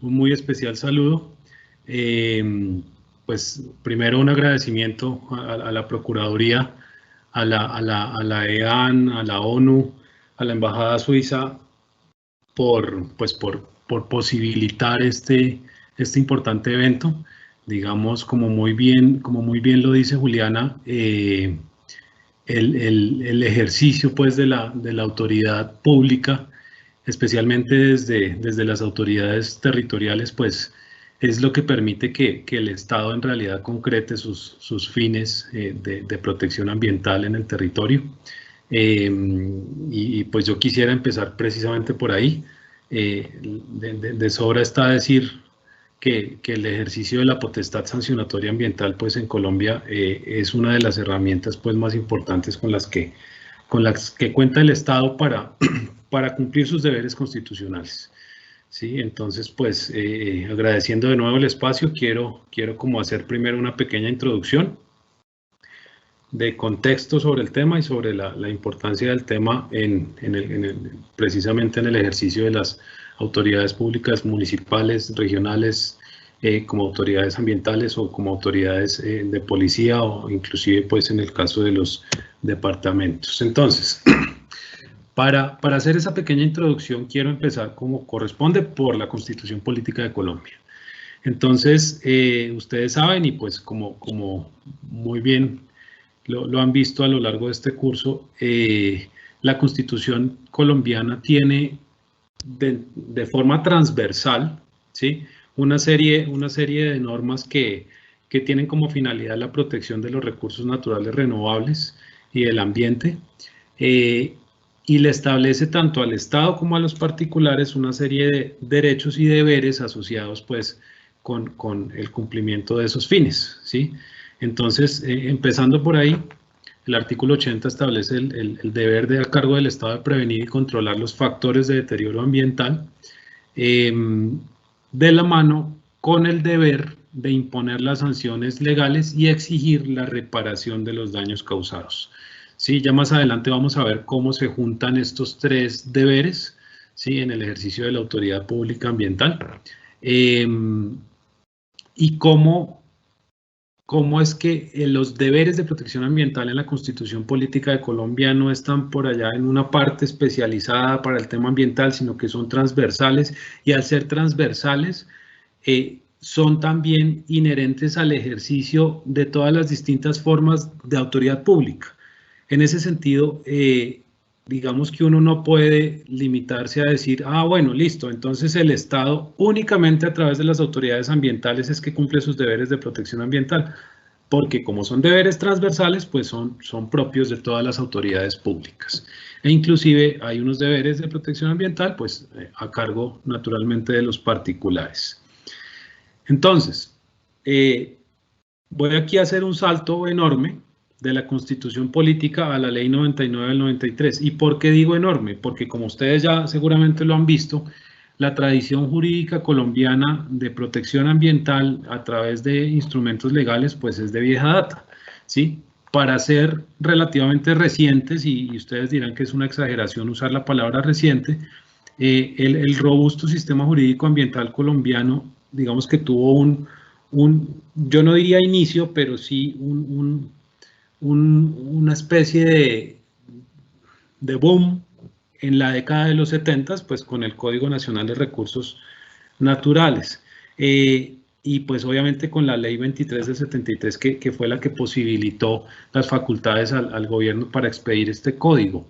un muy especial saludo. Pues primero un agradecimiento a la Procuraduría, a la EAN, a la ONU, a la Embajada Suiza por posibilitar este importante evento. Digamos, como muy bien lo dice Juliana, el ejercicio pues de la autoridad pública, especialmente desde las autoridades territoriales, pues es lo que permite que el Estado en realidad concrete sus fines de protección ambiental en el territorio. Y pues yo quisiera empezar precisamente por ahí. De sobra está decir que el ejercicio de la potestad sancionatoria ambiental pues en Colombia es una de las herramientas pues más importantes con las que cuenta el Estado para cumplir sus deberes constitucionales. Sí, entonces pues agradeciendo de nuevo el espacio, quiero como hacer primero una pequeña introducción de contexto sobre el tema y sobre la importancia del tema precisamente en el ejercicio de las autoridades públicas municipales, regionales, como autoridades ambientales o como autoridades de policía o inclusive pues en el caso de los departamentos. Entonces, para hacer esa pequeña introducción quiero empezar como corresponde por la Constitución Política de Colombia. Entonces, ustedes saben y pues como muy bien lo han visto a lo largo de este curso, la Constitución colombiana tiene de forma transversal, ¿sí?, una serie de normas que tienen como finalidad la protección de los recursos naturales renovables y del ambiente, y le establece tanto al Estado como a los particulares una serie de derechos y deberes asociados pues con el cumplimiento de esos fines, ¿sí? Entonces, empezando por ahí, el artículo 80 establece el deber de a cargo del Estado de prevenir y controlar los factores de deterioro ambiental, de la mano con el deber de imponer las sanciones legales y exigir la reparación de los daños causados. Sí, ya más adelante vamos a ver cómo se juntan estos tres deberes, ¿sí?, en el ejercicio de la autoridad pública ambiental, y cómo es que los deberes de protección ambiental en la Constitución Política de Colombia no están por allá en una parte especializada para el tema ambiental, sino que son transversales, y al ser transversales son también inherentes al ejercicio de todas las distintas formas de autoridad pública. En ese sentido, digamos que uno no puede limitarse a decir, bueno, listo, entonces el Estado únicamente a través de las autoridades ambientales es que cumple sus deberes de protección ambiental, porque como son deberes transversales, pues son propios de todas las autoridades públicas. E inclusive hay unos deberes de protección ambiental, pues a cargo naturalmente de los particulares. Entonces, voy aquí a hacer un salto enorme de la Constitución Política a la Ley 99 del 93. ¿Y por qué digo enorme? Porque como ustedes ya seguramente lo han visto, la tradición jurídica colombiana de protección ambiental a través de instrumentos legales pues es de vieja data, ¿sí? Para ser relativamente recientes, y ustedes dirán que es una exageración usar la palabra reciente, el robusto sistema jurídico ambiental colombiano, digamos que tuvo yo no diría inicio, pero sí una especie de boom en la década de los 70, pues con el Código Nacional de Recursos Naturales, y pues obviamente con la Ley 23 del 73, que fue la que posibilitó las facultades al gobierno para expedir este código.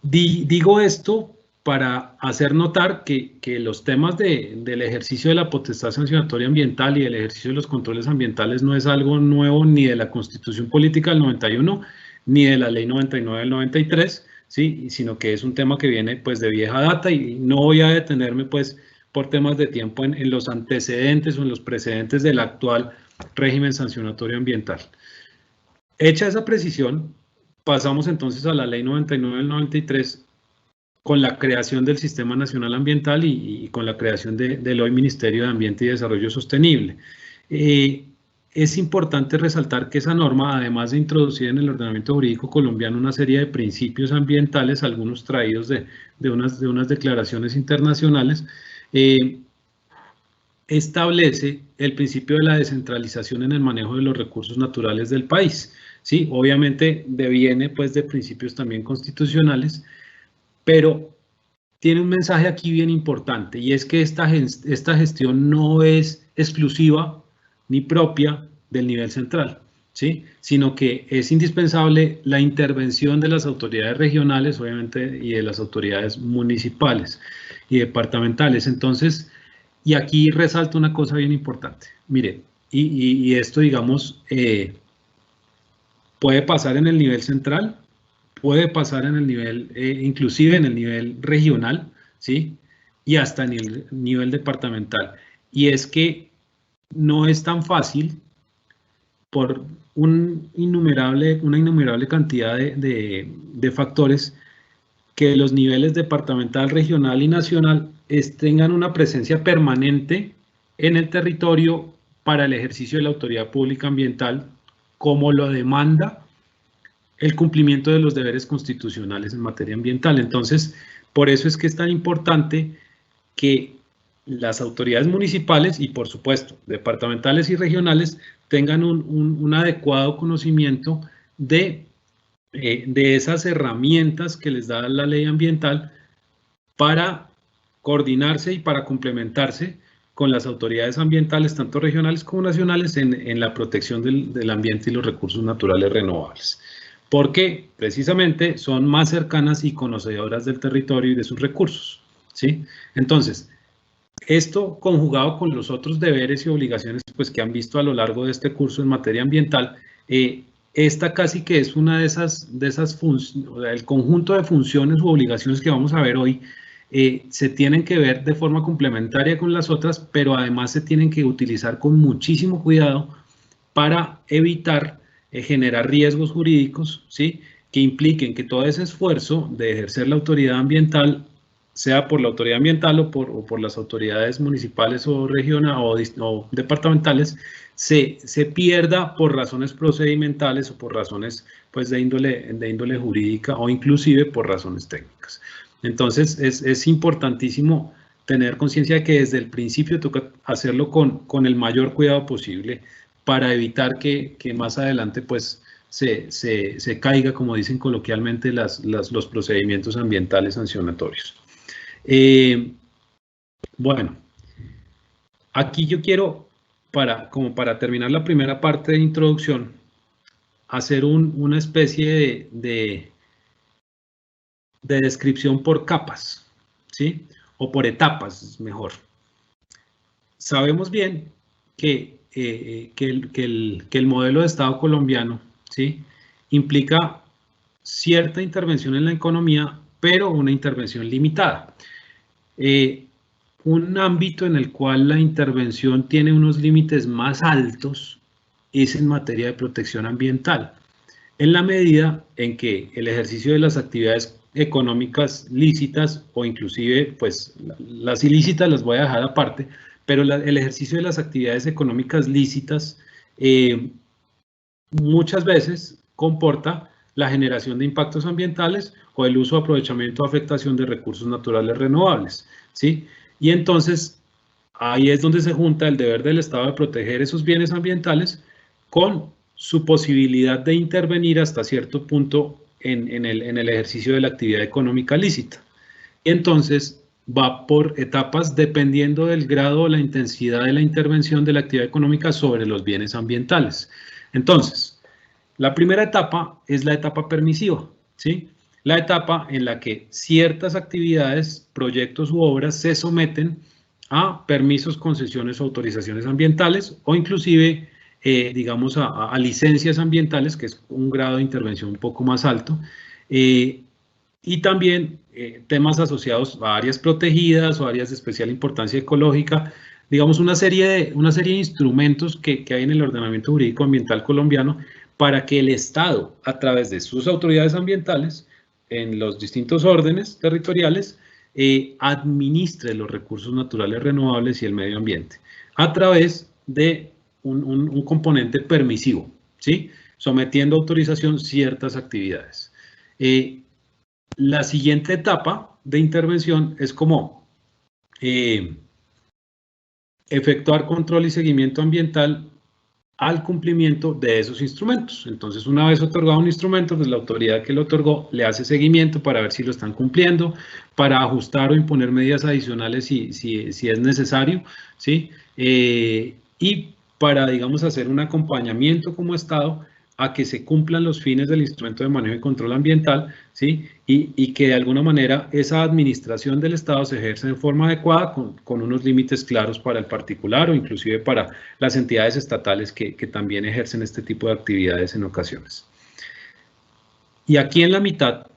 Digo esto para hacer notar que los temas del ejercicio de la potestad sancionatoria ambiental y del ejercicio de los controles ambientales no es algo nuevo ni de la Constitución Política del 91, ni de la Ley 99 del 93, ¿sí?, sino que es un tema que viene pues de vieja data, y no voy a detenerme pues por temas de tiempo en los antecedentes o en los precedentes del actual régimen sancionatorio ambiental. Hecha esa precisión, pasamos entonces a la Ley 99 del 93, con la creación del Sistema Nacional Ambiental y con la creación del hoy Ministerio de Ambiente y Desarrollo Sostenible. es importante resaltar que esa norma, además de introducir en el ordenamiento jurídico colombiano una serie de principios ambientales, algunos traídos de unas declaraciones internacionales, establece el principio de la descentralización en el manejo de los recursos naturales del país. ¿Sí? Obviamente deviene pues de principios también constitucionales, pero tiene un mensaje aquí bien importante, y es que esta gestión no es exclusiva ni propia del nivel central, ¿sí? Sino que es indispensable la intervención de las autoridades regionales, obviamente, y de las autoridades municipales y departamentales. Entonces, y aquí resalto una cosa bien importante. Mire, y esto, digamos, puede pasar en el nivel central, puede pasar en el nivel, inclusive en el nivel regional, ¿sí? Y hasta en el nivel departamental. Y es que no es tan fácil por una innumerable cantidad de factores que los niveles departamental, regional y nacional tengan una presencia permanente en el territorio para el ejercicio de la autoridad pública ambiental, como lo demanda el cumplimiento de los deberes constitucionales en materia ambiental. Entonces, por eso es que es tan importante que las autoridades municipales y, por supuesto, departamentales y regionales tengan un adecuado conocimiento de esas herramientas que les da la ley ambiental para coordinarse y para complementarse con las autoridades ambientales, tanto regionales como nacionales, en la protección del ambiente y los recursos naturales renovables. Porque precisamente son más cercanas y conocedoras del territorio y de sus recursos, ¿sí? Entonces, esto conjugado con los otros deberes y obligaciones pues, que han visto a lo largo de este curso en materia ambiental, esta casi que es una de esas funciones, el conjunto de funciones u obligaciones que vamos a ver hoy, se tienen que ver de forma complementaria con las otras, pero además se tienen que utilizar con muchísimo cuidado para evitar generar riesgos jurídicos, ¿sí? Que impliquen que todo ese esfuerzo de ejercer la autoridad ambiental, sea por la autoridad ambiental o por las autoridades municipales o regionales o departamentales, se pierda por razones procedimentales o por razones pues, de índole jurídica o inclusive por razones técnicas. Entonces, es importantísimo tener conciencia de que desde el principio toca hacerlo con el mayor cuidado posible para evitar que más adelante pues, se caiga, como dicen coloquialmente, los procedimientos ambientales sancionatorios. Bueno, aquí yo quiero, como para terminar la primera parte de introducción, hacer una especie de descripción por capas, ¿sí? O por etapas, es mejor. Sabemos bien que el modelo de Estado colombiano, ¿sí? Implica cierta intervención en la economía, pero una intervención limitada. Un ámbito en el cual la intervención tiene unos límites más altos es en materia de protección ambiental, en la medida en que el ejercicio de las actividades económicas lícitas o inclusive, pues las ilícitas las voy a dejar aparte, pero el ejercicio de las actividades económicas lícitas muchas veces comporta la generación de impactos ambientales o el uso, aprovechamiento o afectación de recursos naturales renovables, ¿sí? Y entonces ahí es donde se junta el deber del Estado de proteger esos bienes ambientales con su posibilidad de intervenir hasta cierto punto en el ejercicio de la actividad económica lícita. Y entonces va por etapas dependiendo del grado o la intensidad de la intervención de la actividad económica sobre los bienes ambientales. Entonces, la primera etapa es la etapa permisiva, ¿sí? La etapa en la que ciertas actividades, proyectos u obras se someten a permisos, concesiones o autorizaciones ambientales o inclusive, digamos, a licencias ambientales, que es un grado de intervención un poco más alto, y también temas asociados a áreas protegidas o áreas de especial importancia ecológica, digamos una serie de instrumentos que hay en el ordenamiento jurídico ambiental colombiano para que el Estado, a través de sus autoridades ambientales, en los distintos órdenes territoriales, administre los recursos naturales renovables y el medio ambiente, a través de un componente permisivo, ¿sí? Sometiendo a autorización ciertas actividades. La siguiente etapa de intervención es como efectuar control y seguimiento ambiental al cumplimiento de esos instrumentos. Entonces, una vez otorgado un instrumento, pues la autoridad que lo otorgó le hace seguimiento para ver si lo están cumpliendo, para ajustar o imponer medidas adicionales si es necesario, ¿sí? Y para, digamos, hacer un acompañamiento como Estado a que se cumplan los fines del instrumento de manejo y control ambiental, ¿sí? Y que de alguna manera esa administración del Estado se ejerce de forma adecuada con unos límites claros para el particular o inclusive para las entidades estatales que también ejercen este tipo de actividades en ocasiones. Y aquí en la mitad,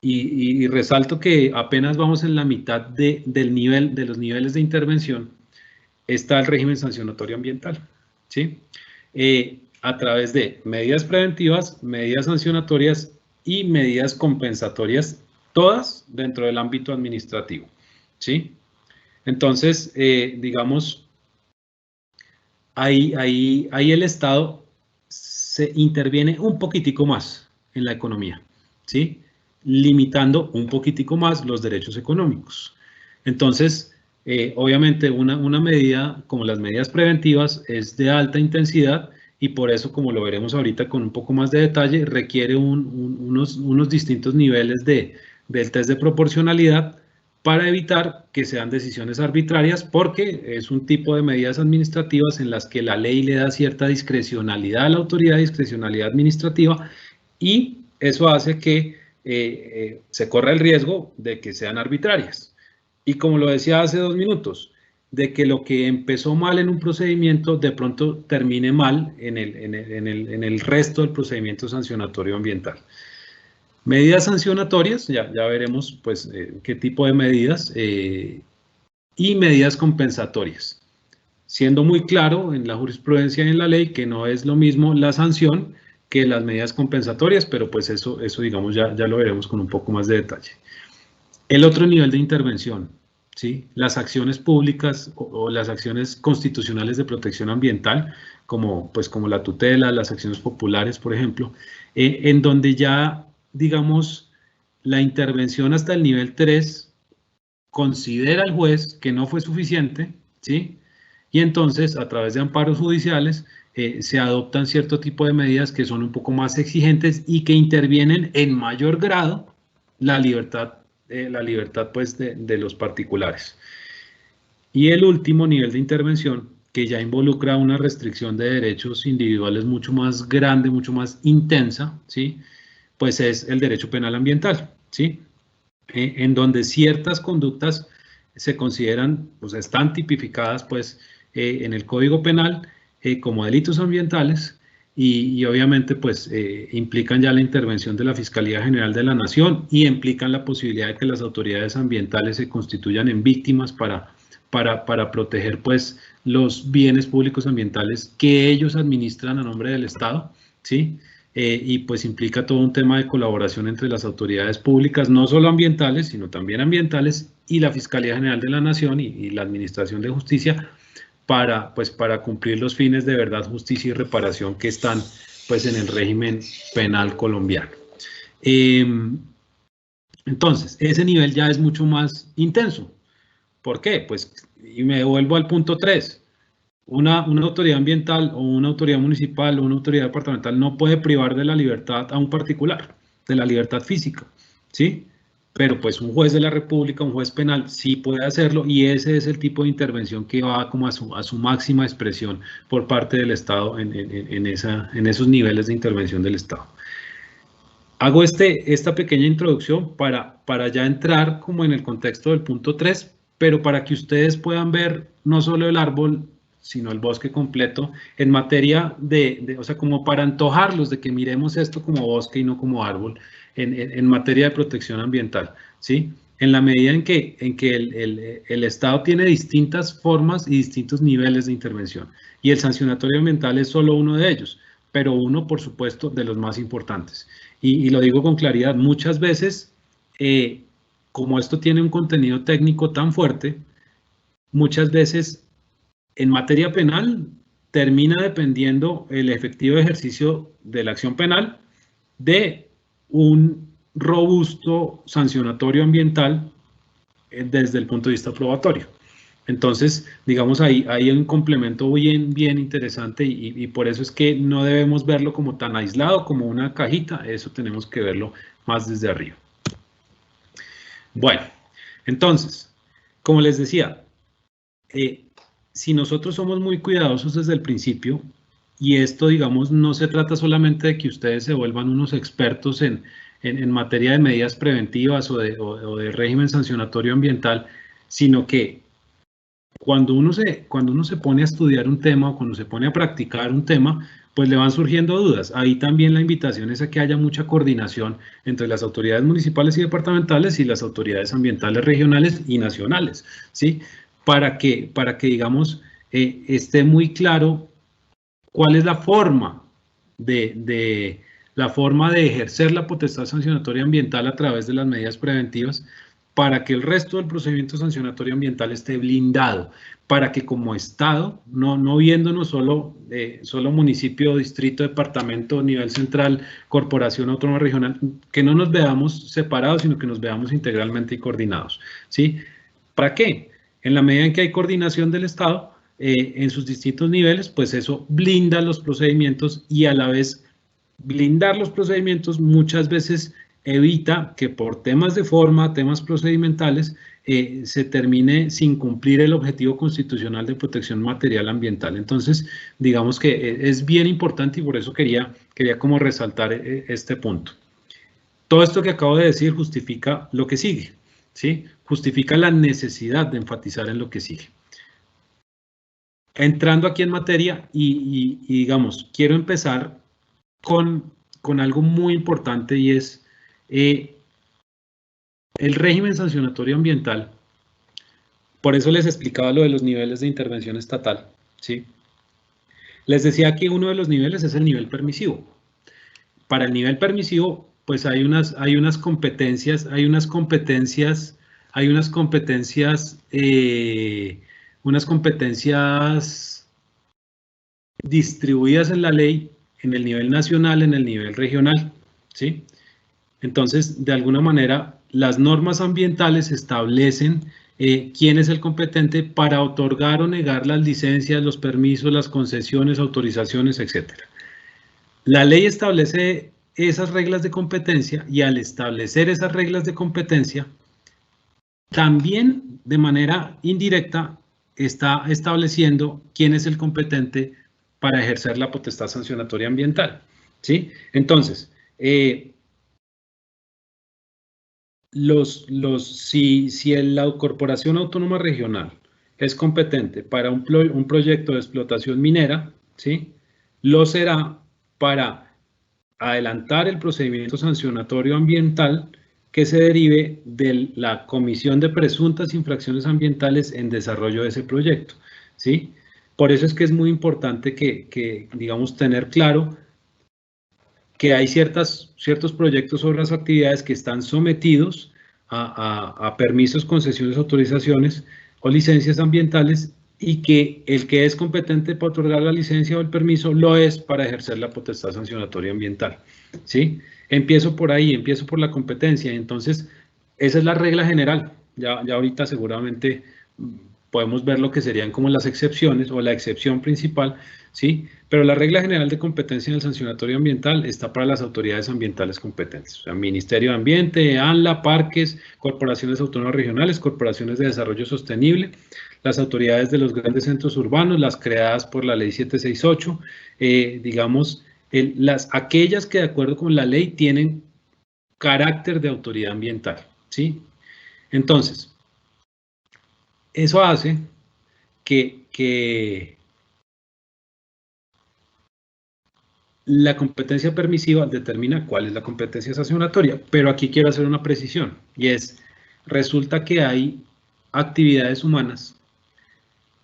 y resalto que apenas vamos en la mitad de los niveles de intervención, está el régimen sancionatorio ambiental, ¿sí? A través de medidas preventivas, medidas sancionatorias y medidas compensatorias, todas dentro del ámbito administrativo, ¿sí? Entonces, digamos, ahí el Estado se interviene un poquitico más en la economía, ¿sí? Limitando un poquitico más los derechos económicos. Entonces, obviamente una medida como las medidas preventivas es de alta intensidad y por eso, como lo veremos ahorita con un poco más de detalle, requiere unos distintos niveles del test de proporcionalidad para evitar que sean decisiones arbitrarias, porque es un tipo de medidas administrativas en las que la ley le da cierta discrecionalidad a la autoridad, discrecionalidad administrativa, y eso hace que se corra el riesgo de que sean arbitrarias. Y como lo decía hace 2 minutos, de que lo que empezó mal en un procedimiento de pronto termine mal en el resto del procedimiento sancionatorio ambiental. Medidas sancionatorias, ya veremos pues qué tipo de medidas, y medidas compensatorias. Siendo muy claro en la jurisprudencia y en la ley que no es lo mismo la sanción que las medidas compensatorias, pero pues eso digamos ya lo veremos con un poco más de detalle. El otro nivel de intervención, ¿sí? Las acciones públicas o las acciones constitucionales de protección ambiental, como la tutela, las acciones populares, por ejemplo, en donde ya, digamos, la intervención hasta el nivel 3 considera al juez que no fue suficiente, ¿sí? Y entonces, a través de amparos judiciales, se adoptan cierto tipo de medidas que son un poco más exigentes y que intervienen en mayor grado la libertad pues, de los particulares. Y el último nivel de intervención, que ya involucra una restricción de derechos individuales mucho más grande, mucho más intensa, ¿sí? Pues es el derecho penal ambiental, ¿sí? En donde ciertas conductas se consideran, pues están tipificadas pues en el Código Penal como delitos ambientales y obviamente pues implican ya la intervención de la Fiscalía General de la Nación y implican la posibilidad de que las autoridades ambientales se constituyan en víctimas para proteger pues los bienes públicos ambientales que ellos administran a nombre del Estado, ¿sí? Y pues implica todo un tema de colaboración entre las autoridades públicas, no solo ambientales, sino también ambientales, y la Fiscalía General de la Nación y la Administración de Justicia para cumplir los fines de verdad, justicia y reparación que están pues en el régimen penal colombiano. Entonces, ese nivel ya es mucho más intenso. ¿Por qué? Pues, y me vuelvo al punto 3. Una autoridad ambiental o una autoridad municipal o una autoridad departamental no puede privar de la libertad a un particular, de la libertad física, ¿sí? Pero pues un juez de la República, un juez penal, sí puede hacerlo y ese es el tipo de intervención que va como a su máxima expresión por parte del Estado en esos niveles de intervención del Estado. Hago esta pequeña introducción para ya entrar como en el contexto del punto 3, pero para que ustedes puedan ver no solo el árbol, sino el bosque completo, en materia o sea, como para antojarlos de que miremos esto como bosque y no como árbol, en materia de protección ambiental, ¿sí? En la medida en que el Estado tiene distintas formas y distintos niveles de intervención, y el sancionatorio ambiental es solo uno de ellos, pero uno, por supuesto, de los más importantes. Y lo digo con claridad, muchas veces, como esto tiene un contenido técnico tan fuerte, muchas veces en materia penal termina dependiendo el efectivo ejercicio de la acción penal de un robusto sancionatorio ambiental desde el punto de vista probatorio. Entonces, digamos, ahí hay un complemento bien interesante y por eso es que no debemos verlo como tan aislado, como una cajita, eso tenemos que verlo más desde arriba. Bueno, entonces, como les decía, si nosotros somos muy cuidadosos desde el principio, y esto, digamos, no se trata solamente de que ustedes se vuelvan unos expertos en materia de medidas preventivas o de régimen sancionatorio ambiental, sino que cuando uno se pone a estudiar un tema o cuando se pone a practicar un tema, pues le van surgiendo dudas. Ahí también la invitación es a que haya mucha coordinación entre las autoridades municipales y departamentales y las autoridades ambientales regionales y nacionales, ¿sí? Para que digamos, esté muy claro cuál es la forma de ejercer la potestad sancionatoria ambiental a través de las medidas preventivas, para que el resto del procedimiento sancionatorio ambiental esté blindado, para que como Estado, no viéndonos solo municipio, distrito, departamento, nivel central, corporación autónoma regional, que no nos veamos separados, sino que nos veamos integralmente y coordinados, ¿sí? ¿Para qué? En la medida en que hay coordinación del Estado, en sus distintos niveles, pues eso blinda los procedimientos y a la vez blindar los procedimientos muchas veces evita que por temas de forma, temas procedimentales, se termine sin cumplir el objetivo constitucional de protección material ambiental. Entonces, digamos que es bien importante y por eso quería como resaltar este punto. Todo esto que acabo de decir justifica lo que sigue, ¿sí? Justifica la necesidad de enfatizar en lo que sigue. Entrando aquí en materia y digamos, quiero empezar con algo muy importante y es el régimen sancionatorio ambiental. Por eso les explicaba lo de los niveles de intervención estatal, ¿sí? Les decía que uno de los niveles es el nivel permisivo. Para el nivel permisivo, pues hay unas competencias distribuidas en la ley en el nivel nacional, en el nivel regional, ¿sí? Entonces, de alguna manera, las normas ambientales establecen quién es el competente para otorgar o negar las licencias, los permisos, las concesiones, autorizaciones, etc. La ley establece esas reglas de competencia y al establecer esas reglas de competencia, también de manera indirecta está estableciendo quién es el competente para ejercer la potestad sancionatoria ambiental, ¿sí? Entonces, si la Corporación Autónoma Regional es competente para un proyecto de explotación minera, ¿sí? Lo será para adelantar el procedimiento sancionatorio ambiental que se derive de la comisión de presuntas infracciones ambientales en desarrollo de ese proyecto, ¿sí? Por eso es que es muy importante que digamos, tener claro que hay ciertos proyectos, obras o actividades que están sometidos a permisos, concesiones, autorizaciones o licencias ambientales y que el que es competente para otorgar la licencia o el permiso lo es para ejercer la potestad sancionatoria ambiental, ¿sí? Empiezo por ahí, empiezo por la competencia, entonces esa es la regla general. Ya ahorita seguramente podemos ver lo que serían como las excepciones o la excepción principal, ¿sí? Pero la regla general de competencia en el sancionatorio ambiental está para las autoridades ambientales competentes, o sea, Ministerio de Ambiente, ANLA, parques, corporaciones autónomas regionales, corporaciones de desarrollo sostenible, las autoridades de los grandes centros urbanos, las creadas por la ley 768, digamos, aquellas que de acuerdo con la ley tienen carácter de autoridad ambiental, ¿sí? Entonces, eso hace que la competencia permisiva determina cuál es la competencia sancionatoria, pero aquí quiero hacer una precisión y es, resulta que hay actividades humanas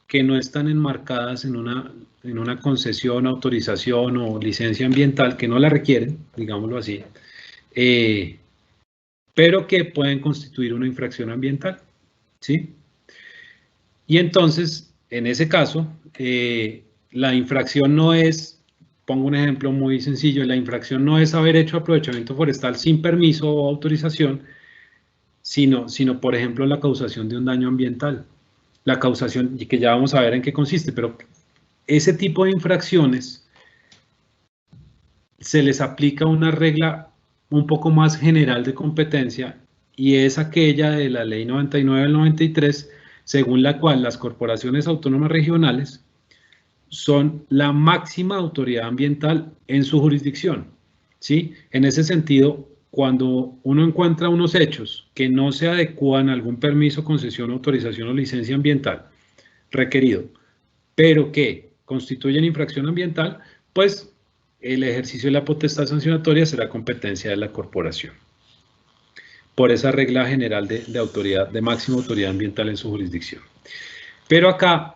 que no están enmarcadas en una concesión, autorización o licencia ambiental, que no la requieren, digámoslo así, pero que pueden constituir una infracción ambiental, ¿sí? Y entonces, en ese caso, la infracción no es, pongo un ejemplo muy sencillo, la infracción no es haber hecho aprovechamiento forestal sin permiso o autorización, sino por ejemplo, la causación de un daño ambiental. La causación, y que ya vamos a ver en qué consiste, pero ese tipo de infracciones se les aplica una regla un poco más general de competencia, y es aquella de la Ley 99 del 93, según la cual las corporaciones autónomas regionales son la máxima autoridad ambiental en su jurisdicción, ¿sí? En ese sentido, cuando uno encuentra unos hechos que no se adecúan a algún permiso, concesión, autorización o licencia ambiental requerido, pero que constituyen infracción ambiental, pues el ejercicio de la potestad sancionatoria será competencia de la corporación, por esa regla general de autoridad, de máxima autoridad ambiental en su jurisdicción. Pero acá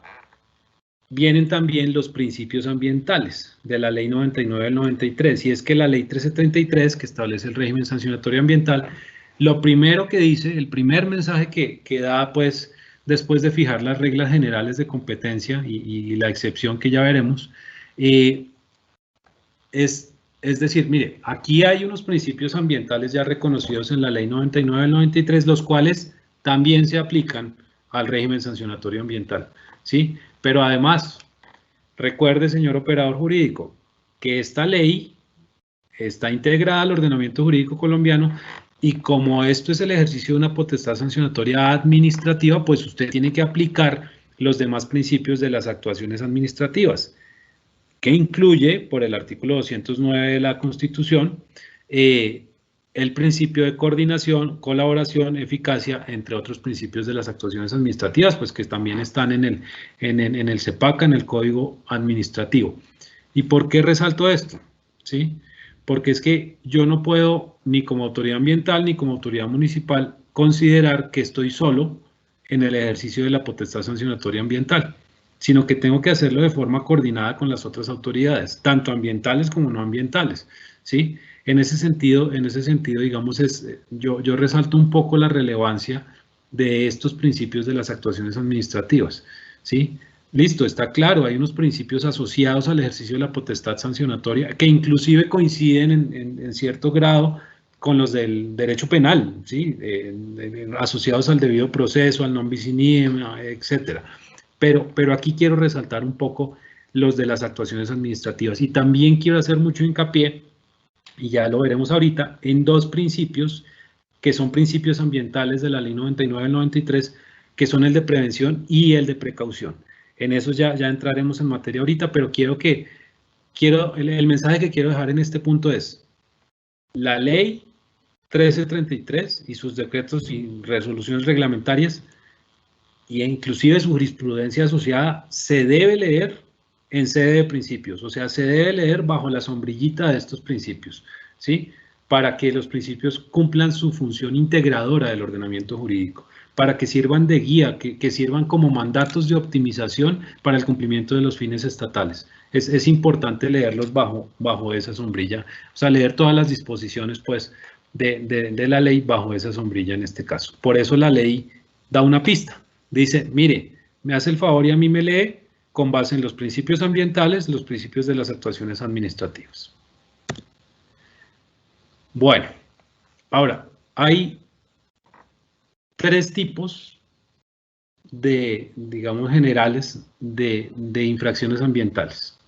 vienen también los principios ambientales de la Ley 99 del 93, y es que la Ley 1333, que establece el régimen sancionatorio ambiental, lo primero que dice, el primer mensaje que da, pues, después de fijar las reglas generales de competencia y la excepción que ya veremos, es decir, mire, aquí hay unos principios ambientales ya reconocidos en la Ley 99 del 93, los cuales también se aplican al régimen sancionatorio ambiental, ¿sí? Pero además, recuerde, señor operador jurídico, que esta ley está integrada al ordenamiento jurídico colombiano, y como esto es el ejercicio de una potestad sancionatoria administrativa, pues usted tiene que aplicar los demás principios de las actuaciones administrativas, que incluye, por el artículo 209 de la Constitución, el principio de coordinación, colaboración, eficacia, entre otros principios de las actuaciones administrativas, pues que también están en el CEPACA, en el Código Administrativo. ¿Y por qué resalto esto? ¿Sí? Porque es que yo no puedo, ni como autoridad ambiental, ni como autoridad municipal, considerar que estoy solo en el ejercicio de la potestad sancionatoria ambiental, sino que tengo que hacerlo de forma coordinada con las otras autoridades, tanto ambientales como no ambientales, ¿sí? En ese sentido, digamos, yo resalto un poco la relevancia de estos principios de las actuaciones administrativas, ¿sí? Listo, está claro, hay unos principios asociados al ejercicio de la potestad sancionatoria que inclusive coinciden en cierto grado con los del derecho penal, ¿sí? Asociados al debido proceso, al non bis in idem, etcétera. Pero aquí quiero resaltar un poco los de las actuaciones administrativas, y también quiero hacer mucho hincapié, y ya lo veremos ahorita, en dos principios que son principios ambientales de la Ley 99 del 93, que son el de prevención y el de precaución. En eso ya entraremos en materia ahorita, pero el mensaje que quiero dejar en este punto es: la Ley 1333 y sus decretos y resoluciones reglamentarias, y inclusive su jurisprudencia asociada, se debe leer en sede de principios, o sea, se debe leer bajo la sombrillita de estos principios, ¿sí? Para que los principios cumplan su función integradora del ordenamiento jurídico, para que sirvan de guía, que sirvan como mandatos de optimización para el cumplimiento de los fines estatales. Es importante leerlos bajo esa sombrilla, o sea, leer todas las disposiciones, pues, de la ley bajo esa sombrilla en este caso. Por eso la ley da una pista. Dice, mire, me hace el favor y a mí me lee con base en los principios ambientales, los principios de las actuaciones administrativas. Bueno, ahora, hay tres tipos digamos, generales de infracciones ambientales.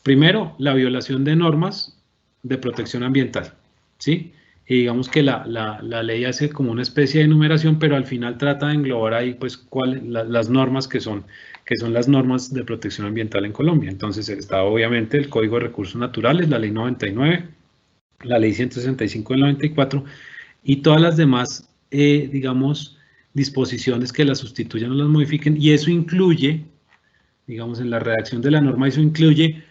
Primero, la violación de normas de protección ambiental, ¿sí? Y digamos que la ley hace como una especie de enumeración, pero al final trata de englobar ahí, pues, las normas que son las normas de protección ambiental en Colombia. Entonces está obviamente el Código de Recursos Naturales, la Ley 99, la Ley 165 del 94, y todas las demás, digamos, disposiciones que las sustituyan o las modifiquen, y eso incluye, digamos, en la redacción de la norma, eso incluye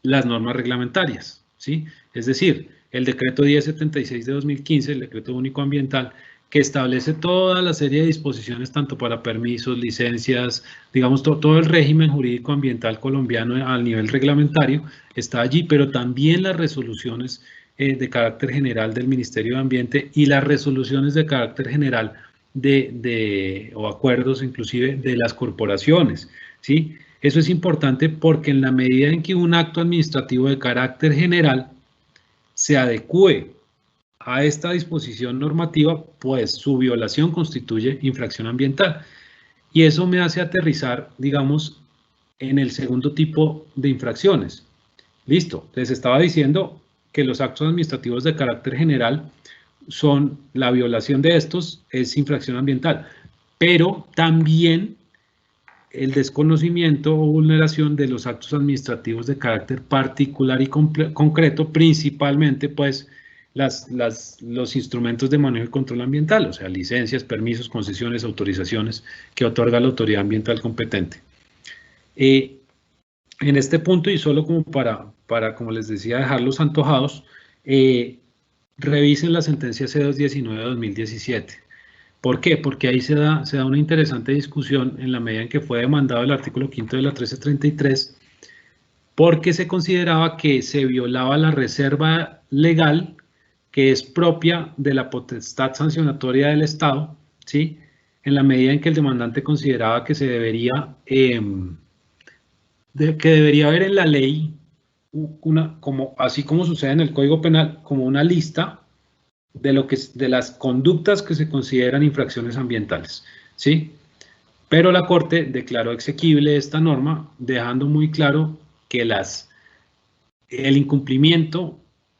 las normas reglamentarias, ¿sí? Es decir, el decreto 1076 de 2015, el decreto único ambiental, que establece toda la serie de disposiciones tanto para permisos, licencias, digamos, todo el régimen jurídico ambiental colombiano a nivel reglamentario está allí, pero también las resoluciones de carácter general del Ministerio de Ambiente y las resoluciones de carácter general o acuerdos inclusive de las corporaciones, ¿sí? Eso es importante porque en la medida en que un acto administrativo de carácter general se adecue a esta disposición normativa, pues su violación constituye infracción ambiental. Y eso me hace aterrizar, digamos, en el segundo tipo de infracciones. Listo, les estaba diciendo que los actos administrativos de carácter general son, la violación de estos es infracción ambiental, pero también el desconocimiento o vulneración de los actos administrativos de carácter particular y concreto, principalmente pues los instrumentos de manejo y control ambiental, o sea, licencias, permisos, concesiones, autorizaciones que otorga la autoridad ambiental competente. En este punto, y solo como para como les decía, dejarlos antojados, revisen la sentencia C219 de 2017. ¿Por qué? Porque ahí se da una interesante discusión en la medida en que fue demandado el artículo 5º de la 1333, porque se consideraba que se violaba la reserva legal que es propia de la potestad sancionatoria del Estado, ¿sí? En la medida en que el demandante consideraba que se debería, debería haber en la ley, así como sucede en el Código Penal, como una lista de las conductas que se consideran infracciones ambientales, ¿sí? Pero la Corte declaró exequible esta norma, dejando muy claro que el incumplimiento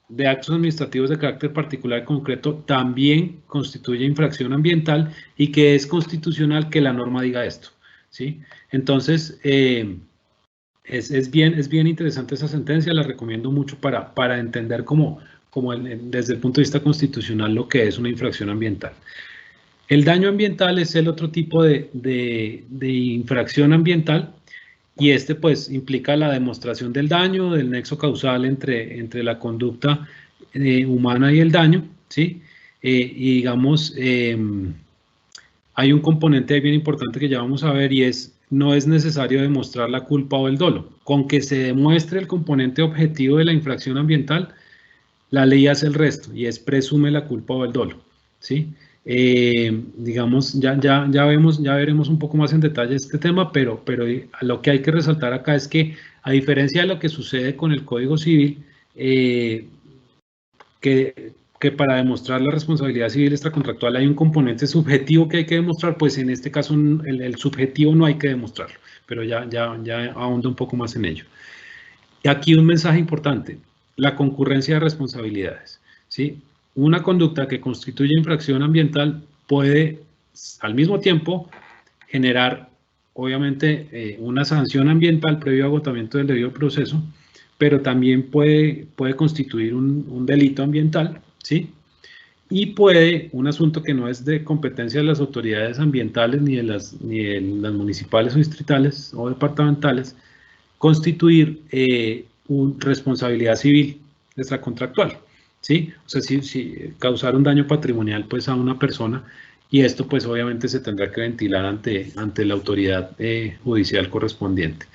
de actos administrativos de carácter particular y concreto también constituye infracción ambiental y que es constitucional que la norma diga esto, ¿sí? Entonces, es bien interesante esa sentencia, la recomiendo mucho para entender desde el punto de vista constitucional lo que es una infracción ambiental. El daño ambiental es el otro tipo de infracción ambiental, y este pues implica la demostración del daño, del nexo causal entre la conducta humana y el daño, ¿sí? Y digamos, hay un componente bien importante que ya vamos a ver, y no es necesario demostrar la culpa o el dolo. Con que se demuestre el componente objetivo de la infracción ambiental, la ley hace el resto, y presume la culpa o el dolo, ¿sí? Digamos, ya veremos un poco más en detalle este tema, pero lo que hay que resaltar acá es que, a diferencia de lo que sucede con el Código Civil, que para demostrar la responsabilidad civil extracontractual hay un componente subjetivo que hay que demostrar, pues en este caso el subjetivo no hay que demostrarlo, pero ya ahondo un poco más en ello. Y aquí un mensaje importante: la concurrencia de responsabilidades, ¿sí? Una conducta que constituye infracción ambiental puede, al mismo tiempo, generar, obviamente, una sanción ambiental previo agotamiento del debido proceso, pero también puede constituir un delito ambiental, ¿sí? Y un asunto que no es de competencia de las autoridades ambientales ni de las municipales o distritales o departamentales, constituir responsabilidad civil extracontractual, ¿sí? O sea, si causar un daño patrimonial pues a una persona, y esto pues obviamente se tendrá que ventilar ante la autoridad judicial correspondiente.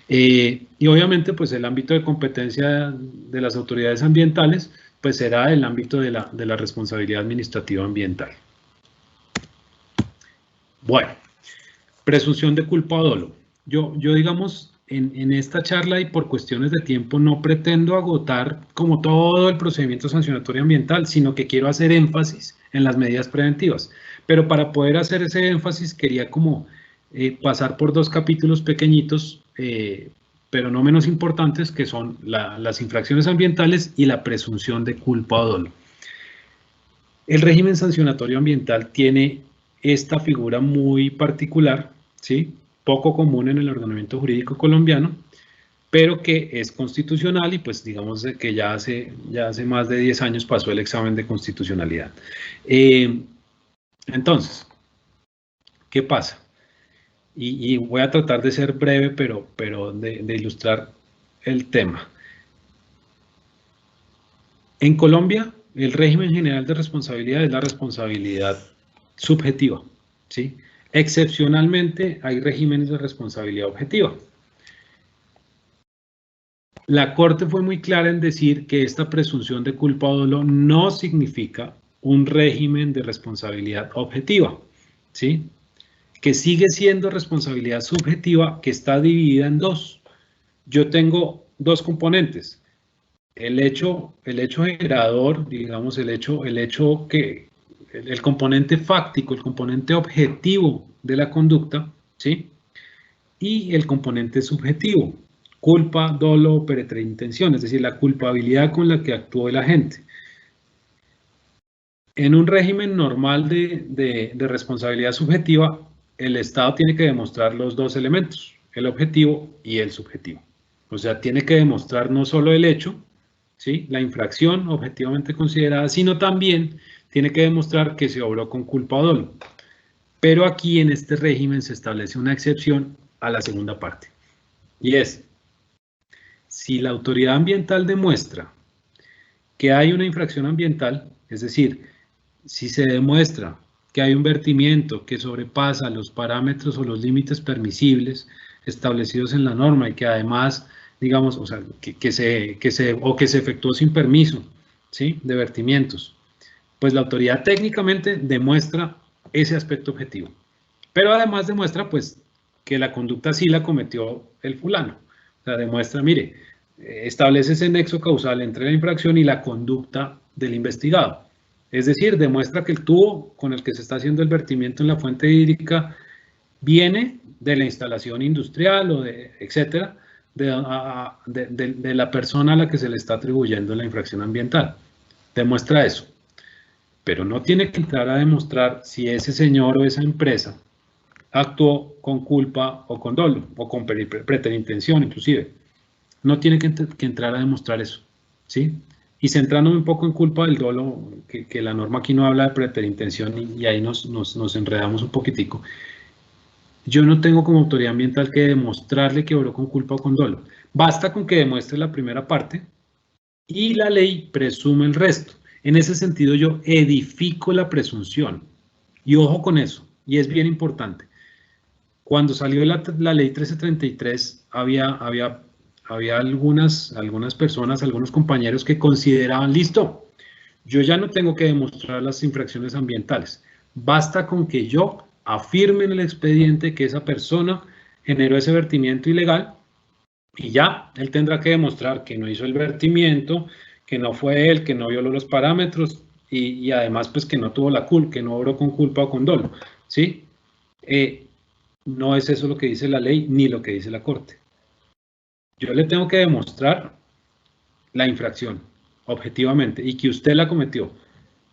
Y obviamente pues el ámbito de competencia de las autoridades ambientales pues será el ámbito de la responsabilidad administrativa ambiental. Bueno, presunción de culpa o dolo. Yo digamos, en esta charla, y por cuestiones de tiempo, no pretendo agotar como todo el procedimiento sancionatorio ambiental, sino que quiero hacer énfasis en las medidas preventivas. Pero para poder hacer ese énfasis quería como pasar por dos capítulos pequeñitos, pero no menos importantes, que son las infracciones ambientales y la presunción de culpa o dolo. El régimen sancionatorio ambiental tiene esta figura muy particular, ¿sí? Poco común en el ordenamiento jurídico colombiano, pero que es constitucional, y pues digamos que ya hace más de 10 años pasó el examen de constitucionalidad. Entonces, ¿qué pasa? Y voy a tratar de ser breve, pero de ilustrar el tema. En Colombia, el régimen general de responsabilidad es la responsabilidad subjetiva, ¿sí? Excepcionalmente, hay regímenes de responsabilidad objetiva. La Corte fue muy clara en decir que esta presunción de culpa o dolo no significa un régimen de responsabilidad objetiva, ¿sí? que sigue siendo responsabilidad subjetiva, que está dividida en dos. Yo tengo dos componentes. El hecho generador, digamos, el componente fáctico, el componente objetivo de la conducta, ¿sí? Y el componente subjetivo, culpa, dolo, preterintención, es decir, la culpabilidad con la que actuó el agente. En un régimen normal de responsabilidad subjetiva, el Estado tiene que demostrar los dos elementos, el objetivo y el subjetivo. O sea, tiene que demostrar no solo el hecho, ¿sí?, la infracción objetivamente considerada, sino también tiene que demostrar que se obró con culpa o dolo. Pero aquí en este régimen se establece una excepción a la segunda parte. Y es, si la autoridad ambiental demuestra que hay una infracción ambiental, es decir, si se demuestra que hay un vertimiento que sobrepasa los parámetros o los límites permisibles establecidos en la norma y que además, digamos, o sea, que se efectuó sin permiso, ¿sí?, de vertimientos, pues la autoridad técnicamente demuestra ese aspecto objetivo. Pero además demuestra, pues, que la conducta sí la cometió el fulano. O sea, demuestra, mire, establece ese nexo causal entre la infracción y la conducta del investigado. Es decir, demuestra que el tubo con el que se está haciendo el vertimiento en la fuente hídrica viene de la instalación industrial o etcétera, de la persona a la que se le está atribuyendo la infracción ambiental. Demuestra eso. Pero no tiene que entrar a demostrar si ese señor o esa empresa actuó con culpa o con dolo, o con preterintención inclusive. No tiene que entrar a demostrar eso, ¿sí? Y centrándome un poco en culpa del dolo, que la norma aquí no habla de preterintención y ahí nos enredamos un poquitico. Yo no tengo como autoridad ambiental que demostrarle que obró con culpa o con dolo. Basta con que demuestre la primera parte y la ley presume el resto. En ese sentido yo edifico la presunción. Y ojo con eso, y es bien importante. Cuando salió la ley 1333, había algunas personas, algunos compañeros que consideraban, listo, yo ya no tengo que demostrar las infracciones ambientales. Basta con que yo afirme en el expediente que esa persona generó ese vertimiento ilegal y ya, él tendrá que demostrar que no hizo el vertimiento, que no fue él, que no violó los parámetros y además pues que no tuvo la culpa, que no obró con culpa o con dolo, ¿sí? No es eso lo que dice la ley ni lo que dice la Corte. Yo le tengo que demostrar la infracción, objetivamente, y que usted la cometió.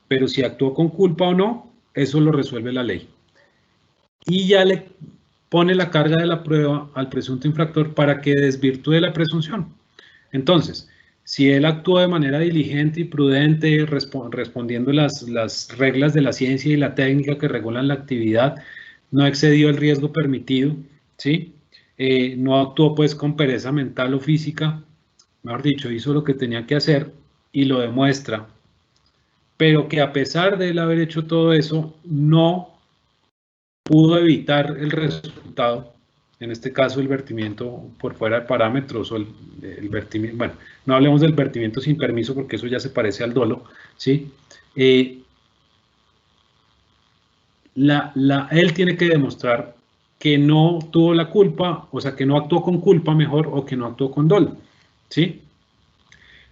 Pero si actuó con culpa o no, eso lo resuelve la ley. Y ya le pone la carga de la prueba al presunto infractor para que desvirtúe la presunción. Entonces, si él actuó de manera diligente y prudente, respondiendo las reglas de la ciencia y la técnica que regulan la actividad, no excedió el riesgo permitido, ¿sí? No actuó pues con pereza mental o física, mejor dicho, hizo lo que tenía que hacer y lo demuestra, pero que a pesar de él haber hecho todo eso, no pudo evitar el resultado, en este caso el vertimiento por fuera de parámetros o el vertimiento, bueno, no hablemos del vertimiento sin permiso porque eso ya se parece al dolo, ¿sí? Él tiene que demostrar que no tuvo la culpa, o sea, que no actuó con culpa mejor o que no actuó con dolo, ¿sí?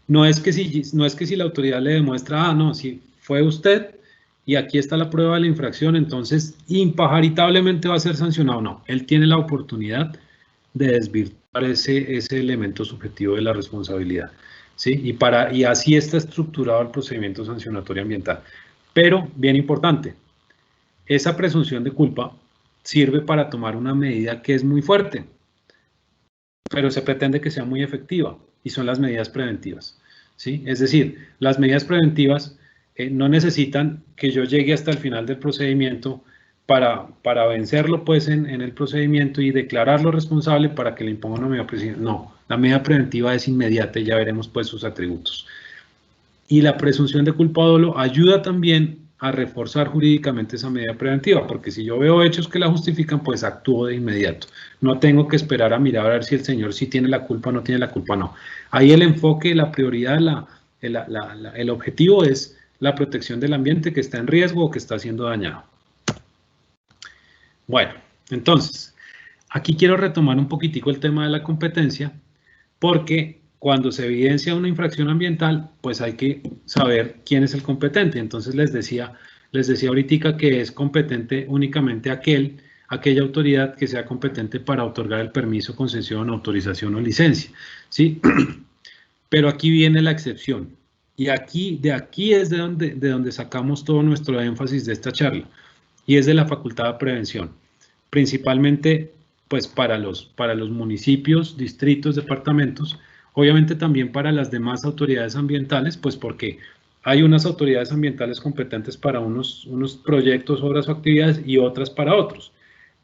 No es que si la autoridad le demuestra, no, si fue usted y aquí está la prueba de la infracción, entonces impajaritablemente va a ser sancionado. No, él tiene la oportunidad de desvirtuar ese elemento subjetivo de la responsabilidad, ¿sí? Y así está estructurado el procedimiento sancionatorio ambiental. Pero, bien importante, esa presunción de culpa sirve para tomar una medida que es muy fuerte, pero se pretende que sea muy efectiva, y son las medidas preventivas, ¿sí? Es decir, las medidas preventivas no necesitan que yo llegue hasta el final del procedimiento para vencerlo pues en el procedimiento y declararlo responsable para que le imponga una medida preventiva. No, la medida preventiva es inmediata y ya veremos pues sus atributos. Y la presunción de culpa o dolo ayuda también a reforzar jurídicamente esa medida preventiva, porque si yo veo hechos que la justifican, pues actúo de inmediato. No tengo que esperar a mirar a ver si el señor sí tiene la culpa o no tiene la culpa, no. Ahí el enfoque, la prioridad, el objetivo es la protección del ambiente que está en riesgo o que está siendo dañado. Bueno, Entonces, aquí quiero retomar un poquitico el tema de la competencia, porque cuando se evidencia una infracción ambiental, pues hay que saber quién es el competente. Entonces les decía ahorita que es competente únicamente aquella autoridad que sea competente para otorgar el permiso, concesión, autorización o licencia, ¿sí? Pero aquí viene la excepción. Y de aquí es de donde sacamos todo nuestro énfasis de esta charla, y es de la facultad de prevención, principalmente pues para los municipios, distritos, departamentos, obviamente también para las demás autoridades ambientales, pues porque hay unas autoridades ambientales competentes para unos proyectos, obras o actividades y otras para otros,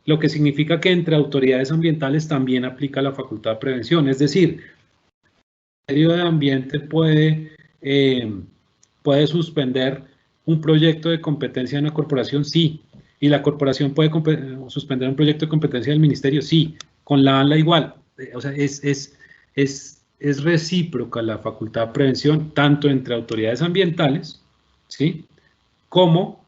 lo que significa que entre autoridades ambientales también aplica la facultad de prevención, es decir, el Ministerio de Ambiente puede suspender un proyecto de competencia de una corporación, sí, y la corporación puede suspender un proyecto de competencia del ministerio, sí, con la ANLA igual, o sea, es recíproca la facultad de prevención, tanto entre autoridades ambientales, ¿sí?, como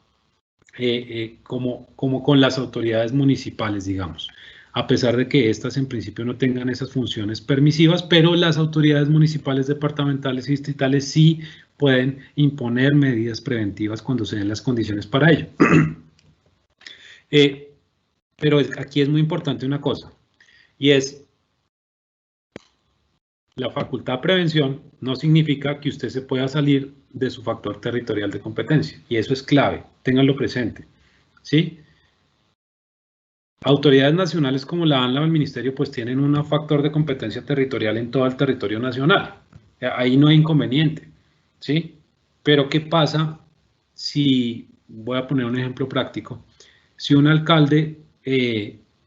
con las autoridades municipales, digamos, a pesar de que estas en principio no tengan esas funciones permisivas, pero las autoridades municipales, departamentales y distritales sí pueden imponer medidas preventivas cuando se den las condiciones para ello. Pero aquí es muy importante una cosa, y es, la facultad de prevención no significa que usted se pueda salir de su factor territorial de competencia, y eso es clave, ténganlo presente, ¿sí? Autoridades nacionales como la ANLA o el Ministerio pues tienen un factor de competencia territorial en todo el territorio nacional. Ahí no hay inconveniente, ¿sí? Pero ¿qué pasa si, voy a poner un ejemplo práctico, si un alcalde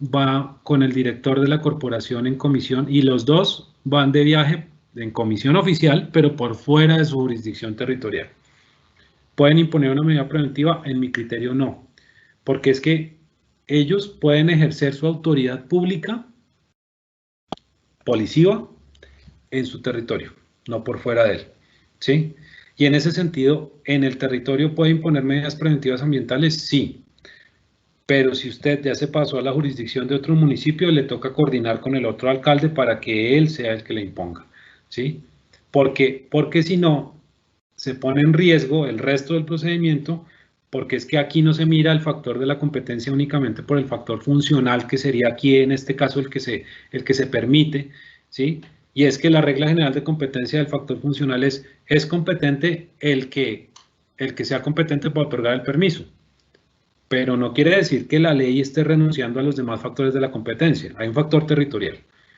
va con el director de la corporación en comisión y los dos van de viaje en comisión oficial, pero por fuera de su jurisdicción territorial? ¿Pueden imponer una medida preventiva? En mi criterio no, porque es que ellos pueden ejercer su autoridad pública, policiva, en su territorio, no por fuera de él, ¿sí? Y en ese sentido, ¿en el territorio puede imponer medidas preventivas ambientales? Sí, pero si usted ya se pasó a la jurisdicción de otro municipio, le toca coordinar con el otro alcalde para que él sea el que le imponga, ¿sí? Porque si no, se pone en riesgo el resto del procedimiento, porque es que aquí no se mira el factor de la competencia únicamente por el factor funcional, que sería aquí en este caso el que se permite, ¿sí? Y es que la regla general de competencia del factor funcional es competente el que sea competente para otorgar el permiso, pero no quiere decir que la ley esté renunciando a los demás factores de la competencia, hay un factor territorial.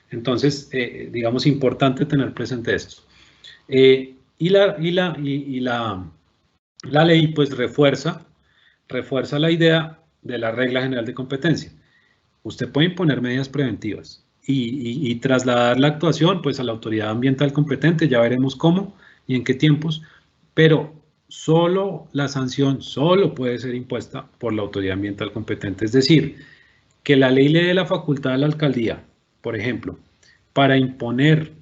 Entonces, digamos, importante tener presente esto. Y la ley pues refuerza la idea de la regla general de competencia. Usted puede imponer medidas preventivas y trasladar la actuación pues a la autoridad ambiental competente, ya veremos cómo y en qué tiempos, pero la sanción solo puede ser impuesta por la autoridad ambiental competente, es decir, que la ley le dé la facultad a la alcaldía, por ejemplo, para imponer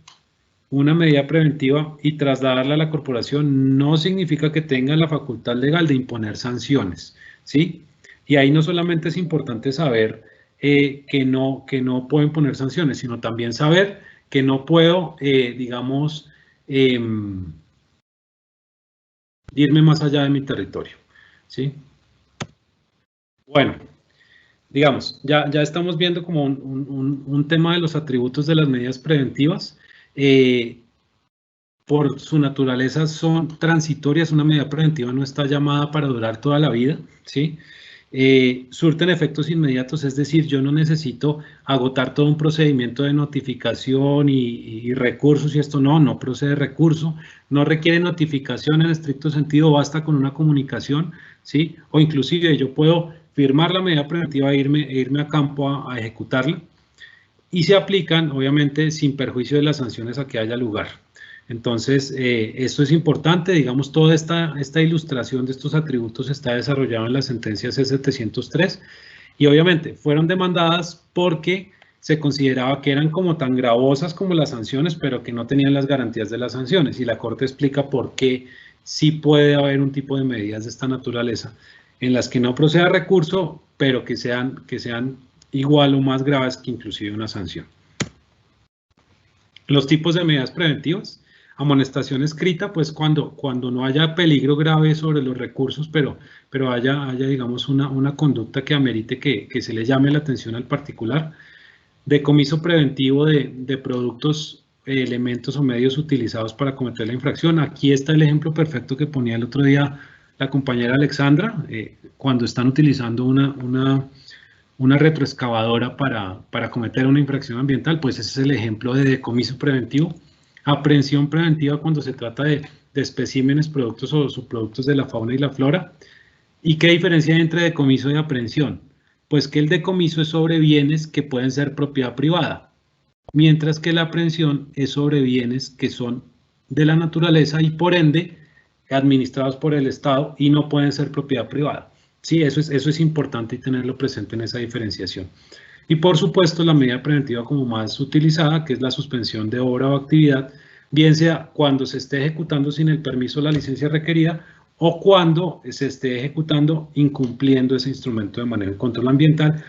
una medida preventiva y trasladarla a la corporación no significa que tenga la facultad legal de imponer sanciones, ¿sí? Y ahí no solamente es importante saber que no puedo imponer sanciones, sino también saber que no puedo, digamos, irme más allá de mi territorio, ¿sí? Bueno, digamos, ya estamos viendo como un tema de los atributos de las medidas preventivas. Por su naturaleza son transitorias, una medida preventiva no está llamada para durar toda la vida, ¿sí? Surten efectos inmediatos, es decir, yo no necesito agotar todo un procedimiento de notificación y recursos y esto no procede recurso, no requiere notificación en estricto sentido, basta con una comunicación, ¿sí? O inclusive yo puedo firmar la medida preventiva e irme a campo a ejecutarla, y se aplican obviamente sin perjuicio de las sanciones a que haya lugar. Entonces, esto es importante, digamos, toda esta ilustración de estos atributos está desarrollada en la sentencia C-703 y obviamente fueron demandadas porque se consideraba que eran como tan gravosas como las sanciones, pero que no tenían las garantías de las sanciones, y la Corte explica por qué sí puede haber un tipo de medidas de esta naturaleza en las que no proceda recurso, pero que sean igual o más graves que inclusive una sanción. Los tipos de medidas preventivas: amonestación escrita, pues cuando no haya peligro grave sobre los recursos, pero haya digamos, una conducta que amerite que se le llame la atención al particular. Decomiso preventivo de productos, elementos o medios utilizados para cometer la infracción. Aquí está el ejemplo perfecto que ponía el otro día la compañera Alexandra, cuando están utilizando una retroexcavadora para cometer una infracción ambiental, pues ese es el ejemplo de decomiso preventivo. Aprehensión preventiva cuando se trata de especímenes, productos o subproductos de la fauna y la flora. ¿Y qué diferencia hay entre decomiso y aprehensión? Pues que el decomiso es sobre bienes que pueden ser propiedad privada, mientras que la aprehensión es sobre bienes que son de la naturaleza y por ende administrados por el Estado y no pueden ser propiedad privada. Sí, eso es importante y tenerlo presente en esa diferenciación. Y por supuesto la medida preventiva como más utilizada, que es la suspensión de obra o actividad, bien sea cuando se esté ejecutando sin el permiso o la licencia requerida o cuando se esté ejecutando incumpliendo ese instrumento de manejo y control ambiental,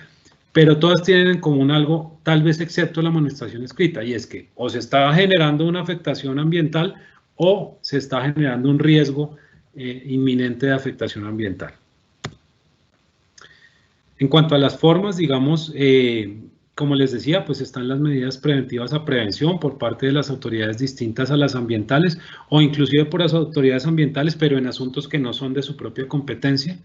pero todas tienen en común algo, tal vez excepto la amonestación escrita, y es que o se está generando una afectación ambiental o se está generando un riesgo inminente de afectación ambiental. En cuanto a las formas, digamos, como les decía, pues están las medidas preventivas a prevención por parte de las autoridades distintas a las ambientales o inclusive por las autoridades ambientales, pero en asuntos que no son de su propia competencia.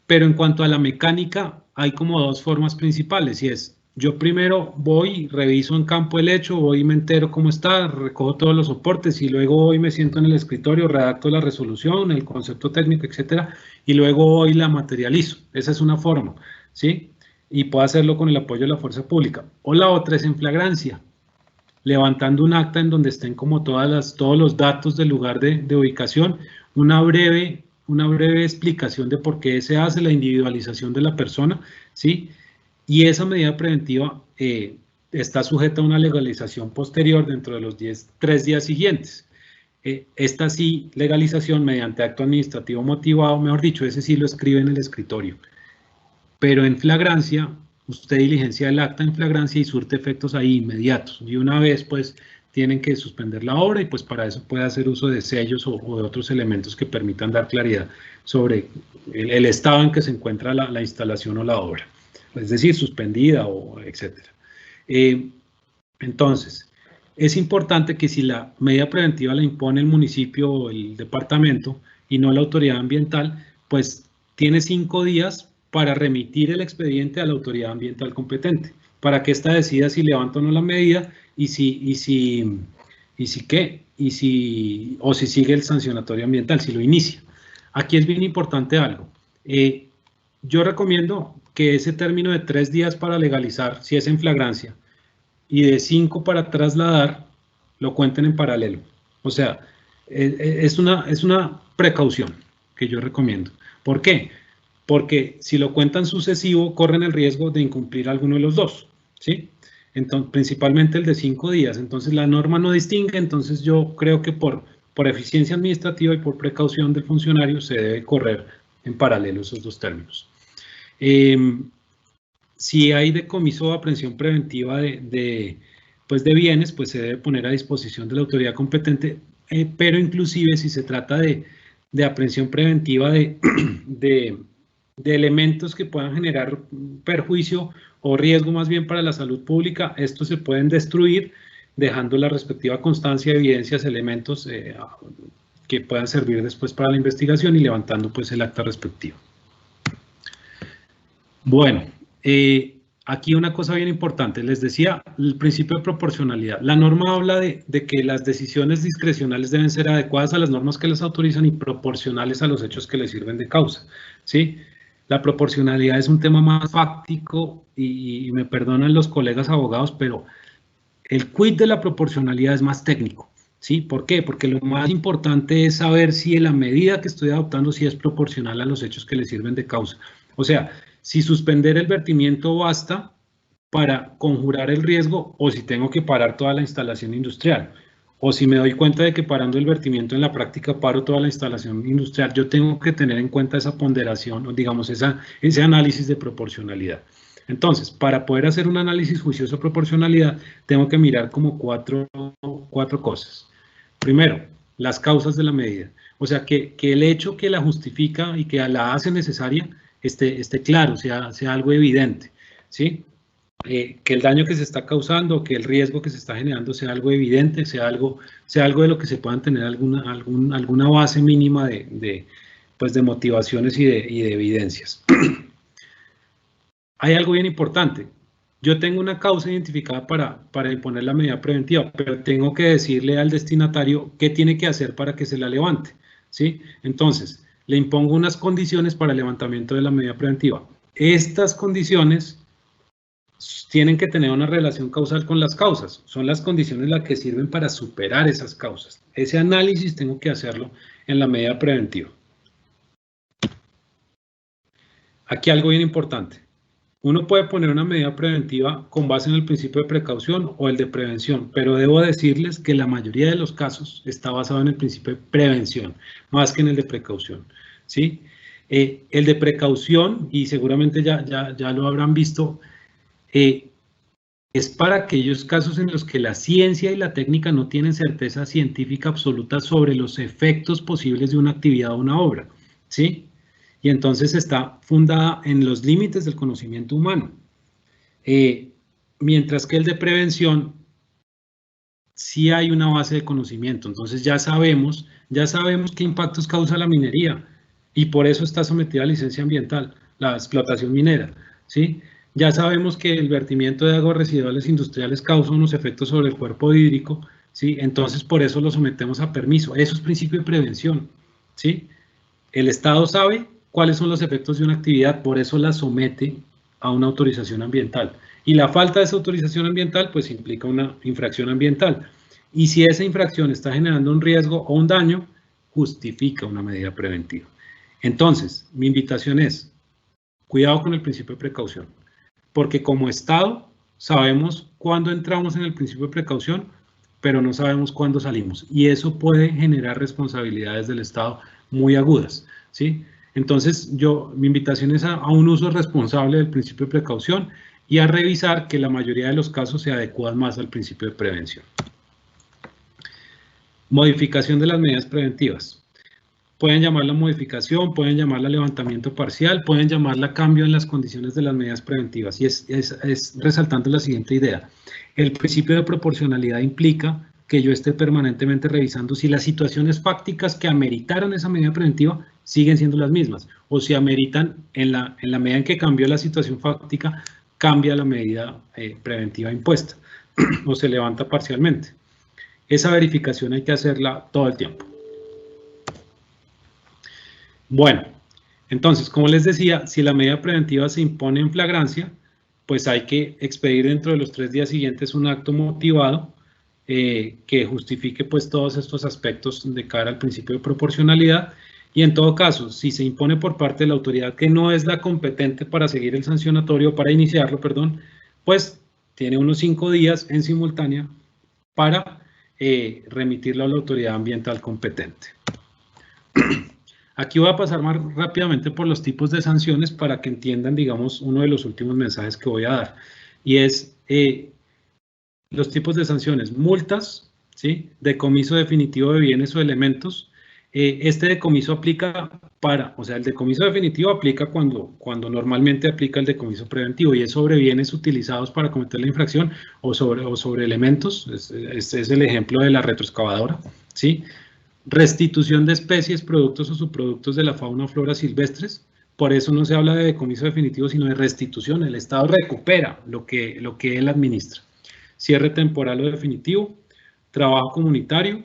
Pero en cuanto a la mecánica, hay como dos formas principales, y es, yo primero voy, reviso en campo el hecho, voy y me entero cómo está, recojo todos los soportes y luego voy, me siento en el escritorio, redacto la resolución, el concepto técnico, etcétera, y luego voy y la materializo. Esa es una forma, ¿sí? Y puedo hacerlo con el apoyo de la fuerza pública. O la otra es en flagrancia, levantando un acta en donde estén como todos los datos del lugar de ubicación, una breve explicación de por qué se hace, la individualización de la persona, ¿sí? Y esa medida preventiva está sujeta a una legalización posterior dentro de los 3 días siguientes. Esta sí, legalización mediante acto administrativo motivado, mejor dicho, ese sí lo escribe en el escritorio. Pero en flagrancia, usted diligencia el acta en flagrancia y surte efectos ahí inmediatos. Y una vez, pues, tienen que suspender la obra y pues para eso puede hacer uso de sellos o de otros elementos que permitan dar claridad sobre el estado en que se encuentra la instalación o la obra. Es decir, suspendida o etcétera. Entonces, es importante que si la medida preventiva la impone el municipio o el departamento y no la autoridad ambiental, pues tiene 5 días para remitir el expediente a la autoridad ambiental competente, para que ésta decida si levanta o no la medida y si sigue el sancionatorio ambiental, si lo inicia. Aquí es bien importante algo. Yo recomiendo que ese término de 3 días para legalizar, si es en flagrancia, y de 5 para trasladar, lo cuenten en paralelo. O sea, es una precaución que yo recomiendo. ¿Por qué? Porque si lo cuentan sucesivo, corren el riesgo de incumplir alguno de los dos, ¿sí? Entonces, principalmente el de 5 días. Entonces, la norma no distingue, entonces yo creo que por eficiencia administrativa y por precaución del funcionario se debe correr en paralelo esos dos términos. Si hay decomiso o aprehensión preventiva de bienes, pues se debe poner a disposición de la autoridad competente, pero inclusive si se trata de aprehensión preventiva de elementos que puedan generar perjuicio o riesgo más bien para la salud pública, estos se pueden destruir dejando la respectiva constancia, evidencias, elementos que puedan servir después para la investigación y levantando pues el acta respectivo. Bueno, aquí una cosa bien importante, les decía el principio de proporcionalidad. La norma habla de que las decisiones discrecionales deben ser adecuadas a las normas que las autorizan y proporcionales a los hechos que les sirven de causa, ¿sí? La proporcionalidad es un tema más fáctico y me perdonan los colegas abogados, pero el quid de la proporcionalidad es más técnico, ¿sí? ¿Por qué? Porque lo más importante es saber si la medida que estoy adoptando si es proporcional a los hechos que le sirven de causa. O sea, si suspender el vertimiento basta para conjurar el riesgo o si tengo que parar toda la instalación industrial. O si me doy cuenta de que parando el vertimiento en la práctica paro toda la instalación industrial, yo tengo que tener en cuenta esa ponderación, digamos, ese análisis de proporcionalidad. Entonces, para poder hacer un análisis juicioso de proporcionalidad, tengo que mirar como cuatro cosas. Primero, las causas de la medida. O sea, que el hecho que la justifica y que la hace necesaria esté claro, sea algo evidente, ¿sí? Que el daño que se está causando, que el riesgo que se está generando sea algo evidente, sea algo de lo que se puedan tener alguna base mínima de motivaciones y de evidencias. Hay algo bien importante. Yo tengo una causa identificada para imponer la medida preventiva, pero tengo que decirle al destinatario qué tiene que hacer para que se la levante, ¿sí? Entonces, le impongo unas condiciones para el levantamiento de la medida preventiva. Estas condiciones tienen que tener una relación causal con las causas. Son las condiciones las que sirven para superar esas causas. Ese análisis tengo que hacerlo en la medida preventiva. Aquí algo bien importante. Uno puede poner una medida preventiva con base en el principio de precaución o el de prevención, pero debo decirles que la mayoría de los casos está basado en el principio de prevención, más que en el de precaución, ¿sí? El de precaución, y seguramente ya lo habrán visto, es para aquellos casos en los que la ciencia y la técnica no tienen certeza científica absoluta sobre los efectos posibles de una actividad o una obra, ¿sí? Y entonces está fundada en los límites del conocimiento humano. Mientras que el de prevención sí hay una base de conocimiento, entonces ya sabemos qué impactos causa la minería y por eso está sometida a licencia ambiental, la explotación minera, ¿sí? Ya sabemos que el vertimiento de aguas residuales industriales causa unos efectos sobre el cuerpo hídrico, ¿sí? Entonces por eso lo sometemos a permiso. Eso es principio de prevención, ¿sí? El Estado sabe cuáles son los efectos de una actividad, por eso la somete a una autorización ambiental. Y la falta de esa autorización ambiental, pues implica una infracción ambiental. Y si esa infracción está generando un riesgo o un daño, justifica una medida preventiva. Entonces, mi invitación es, cuidado con el principio de precaución, porque como Estado sabemos cuándo entramos en el principio de precaución, pero no sabemos cuándo salimos. Y eso puede generar responsabilidades del Estado muy agudas, ¿sí? Entonces, mi invitación es a un uso responsable del principio de precaución y a revisar que la mayoría de los casos se adecuan más al principio de prevención. Modificación de las medidas preventivas. Pueden llamarla modificación, pueden llamarla levantamiento parcial, pueden llamarla cambio en las condiciones de las medidas preventivas. Y es resaltando la siguiente idea. El principio de proporcionalidad implica que yo esté permanentemente revisando si las situaciones fácticas que ameritaron esa medida preventiva siguen siendo las mismas, o si ameritan, en la medida en que cambió la situación fáctica, cambia la medida preventiva impuesta, o se levanta parcialmente. Esa verificación hay que hacerla todo el tiempo. Bueno, entonces, como les decía, si la medida preventiva se impone en flagrancia, pues hay que expedir dentro de los 3 días siguientes un acto motivado que justifique pues todos estos aspectos de cara al principio de proporcionalidad. Y en todo caso, si se impone por parte de la autoridad que no es la competente para seguir el sancionatorio, para iniciarlo, perdón, pues tiene unos 5 días en simultánea para remitirlo a la autoridad ambiental competente. Aquí voy a pasar más rápidamente por los tipos de sanciones para que entiendan, digamos, uno de los últimos mensajes que voy a dar. Y es los tipos de sanciones: multas, ¿sí? Decomiso definitivo de bienes o elementos. Este decomiso aplica o sea, el decomiso definitivo aplica cuando normalmente aplica el decomiso preventivo, y es sobre bienes utilizados para cometer la infracción o sobre elementos. Este es el ejemplo de la retroexcavadora, ¿sí? Restitución de especies, productos o subproductos de la fauna o flora silvestres. Por eso no se habla de decomiso definitivo, sino de restitución. El Estado recupera lo que él administra. Cierre temporal o definitivo, trabajo comunitario,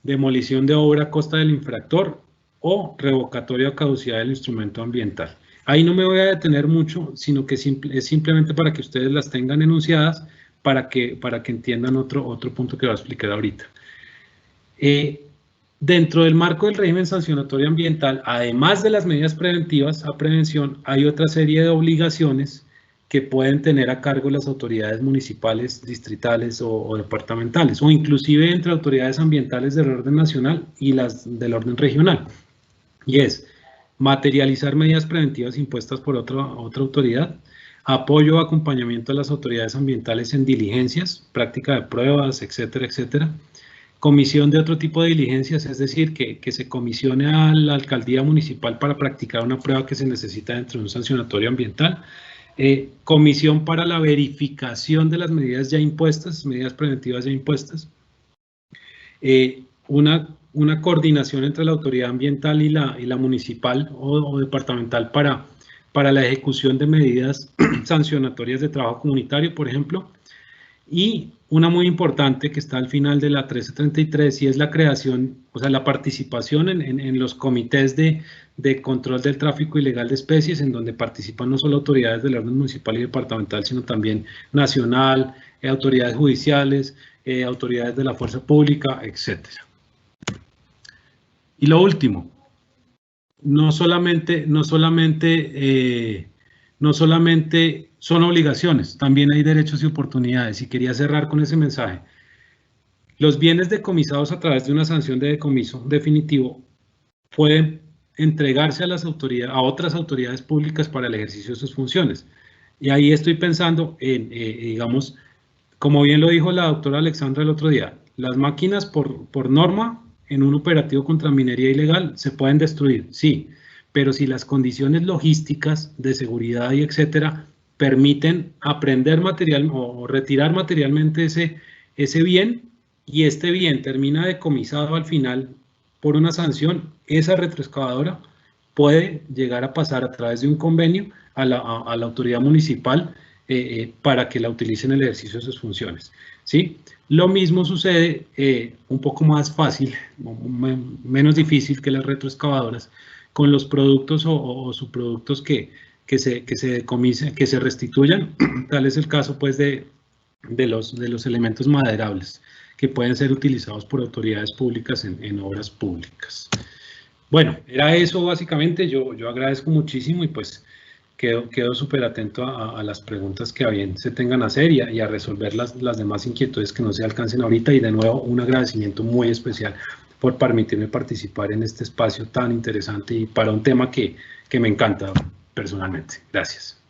demolición de obra a costa del infractor o revocatoria o caducidad del instrumento ambiental. Ahí no me voy a detener mucho, sino que es simplemente para que ustedes las tengan enunciadas, para que entiendan otro punto que voy a explicar ahorita. Dentro del marco del régimen sancionatorio ambiental, además de las medidas preventivas a prevención, hay otra serie de obligaciones que pueden tener a cargo las autoridades municipales, distritales o departamentales, o inclusive entre autoridades ambientales del orden nacional y las del orden regional. Y es materializar medidas preventivas impuestas por otra autoridad, apoyo o acompañamiento a las autoridades ambientales en diligencias, práctica de pruebas, etcétera, etcétera. Comisión de otro tipo de diligencias, es decir, que se comisione a la alcaldía municipal para practicar una prueba que se necesita dentro de un sancionatorio ambiental. Comisión para la verificación de las medidas ya impuestas, medidas preventivas ya impuestas. Una coordinación entre la autoridad ambiental y la municipal o departamental para la ejecución de medidas sancionatorias de trabajo comunitario, por ejemplo. Y una muy importante que está al final de la 1333 y es la creación, o sea, la participación en los comités de control del tráfico ilegal de especies, en donde participan no solo autoridades del orden municipal y departamental, sino también nacional, autoridades judiciales, autoridades de la fuerza pública, etc. Y lo último, no solamente son obligaciones, también hay derechos y oportunidades, y quería cerrar con ese mensaje. Los bienes decomisados a través de una sanción de decomiso definitivo pueden entregarse a otras autoridades públicas para el ejercicio de sus funciones. Y ahí estoy pensando en, digamos, como bien lo dijo la doctora Alexandra el otro día, las máquinas por norma en un operativo contra minería ilegal se pueden destruir, sí, pero si las condiciones logísticas de seguridad y etcétera permiten aprender material o retirar materialmente ese bien, y este bien termina decomisado al final por una sanción, esa retroexcavadora puede llegar a pasar a través de un convenio a la autoridad municipal para que la utilice en el ejercicio de sus funciones, ¿sí? Lo mismo sucede, un poco más fácil, menos difícil que las retroexcavadoras, con los productos o subproductos que se restituyan. Tal es el caso pues de los elementos maderables que pueden ser utilizados por autoridades públicas en obras públicas. Bueno, era eso básicamente. Yo agradezco muchísimo y pues quedo súper atento a las preguntas que a bien se tengan a hacer y a resolver las demás inquietudes que no se alcancen ahorita. Y de nuevo, un agradecimiento muy especial por permitirme participar en este espacio tan interesante y para un tema que me encanta personalmente. Gracias.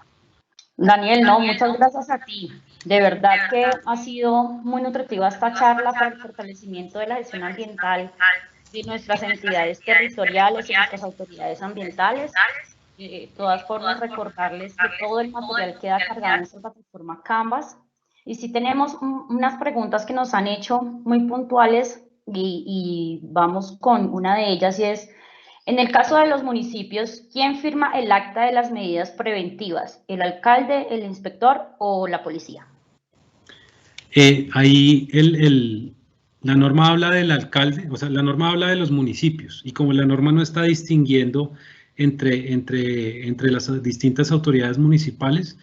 Daniel, no, muchas gracias a ti. De verdad que ha sido muy nutritiva esta charla para el fortalecimiento de la gestión ambiental de nuestras entidades territoriales y nuestras autoridades ambientales. De todas formas, recordarles que todo el material queda cargado en nuestra plataforma Canvas. Y sí tenemos unas preguntas que nos han hecho muy puntuales y vamos con una de ellas y es, en el caso de los municipios, ¿quién firma el acta de las medidas preventivas? ¿El alcalde, el inspector o la policía? Ahí la norma habla del alcalde, o sea, la norma habla de los municipios, y como la norma no está distinguiendo entre las distintas autoridades municipales,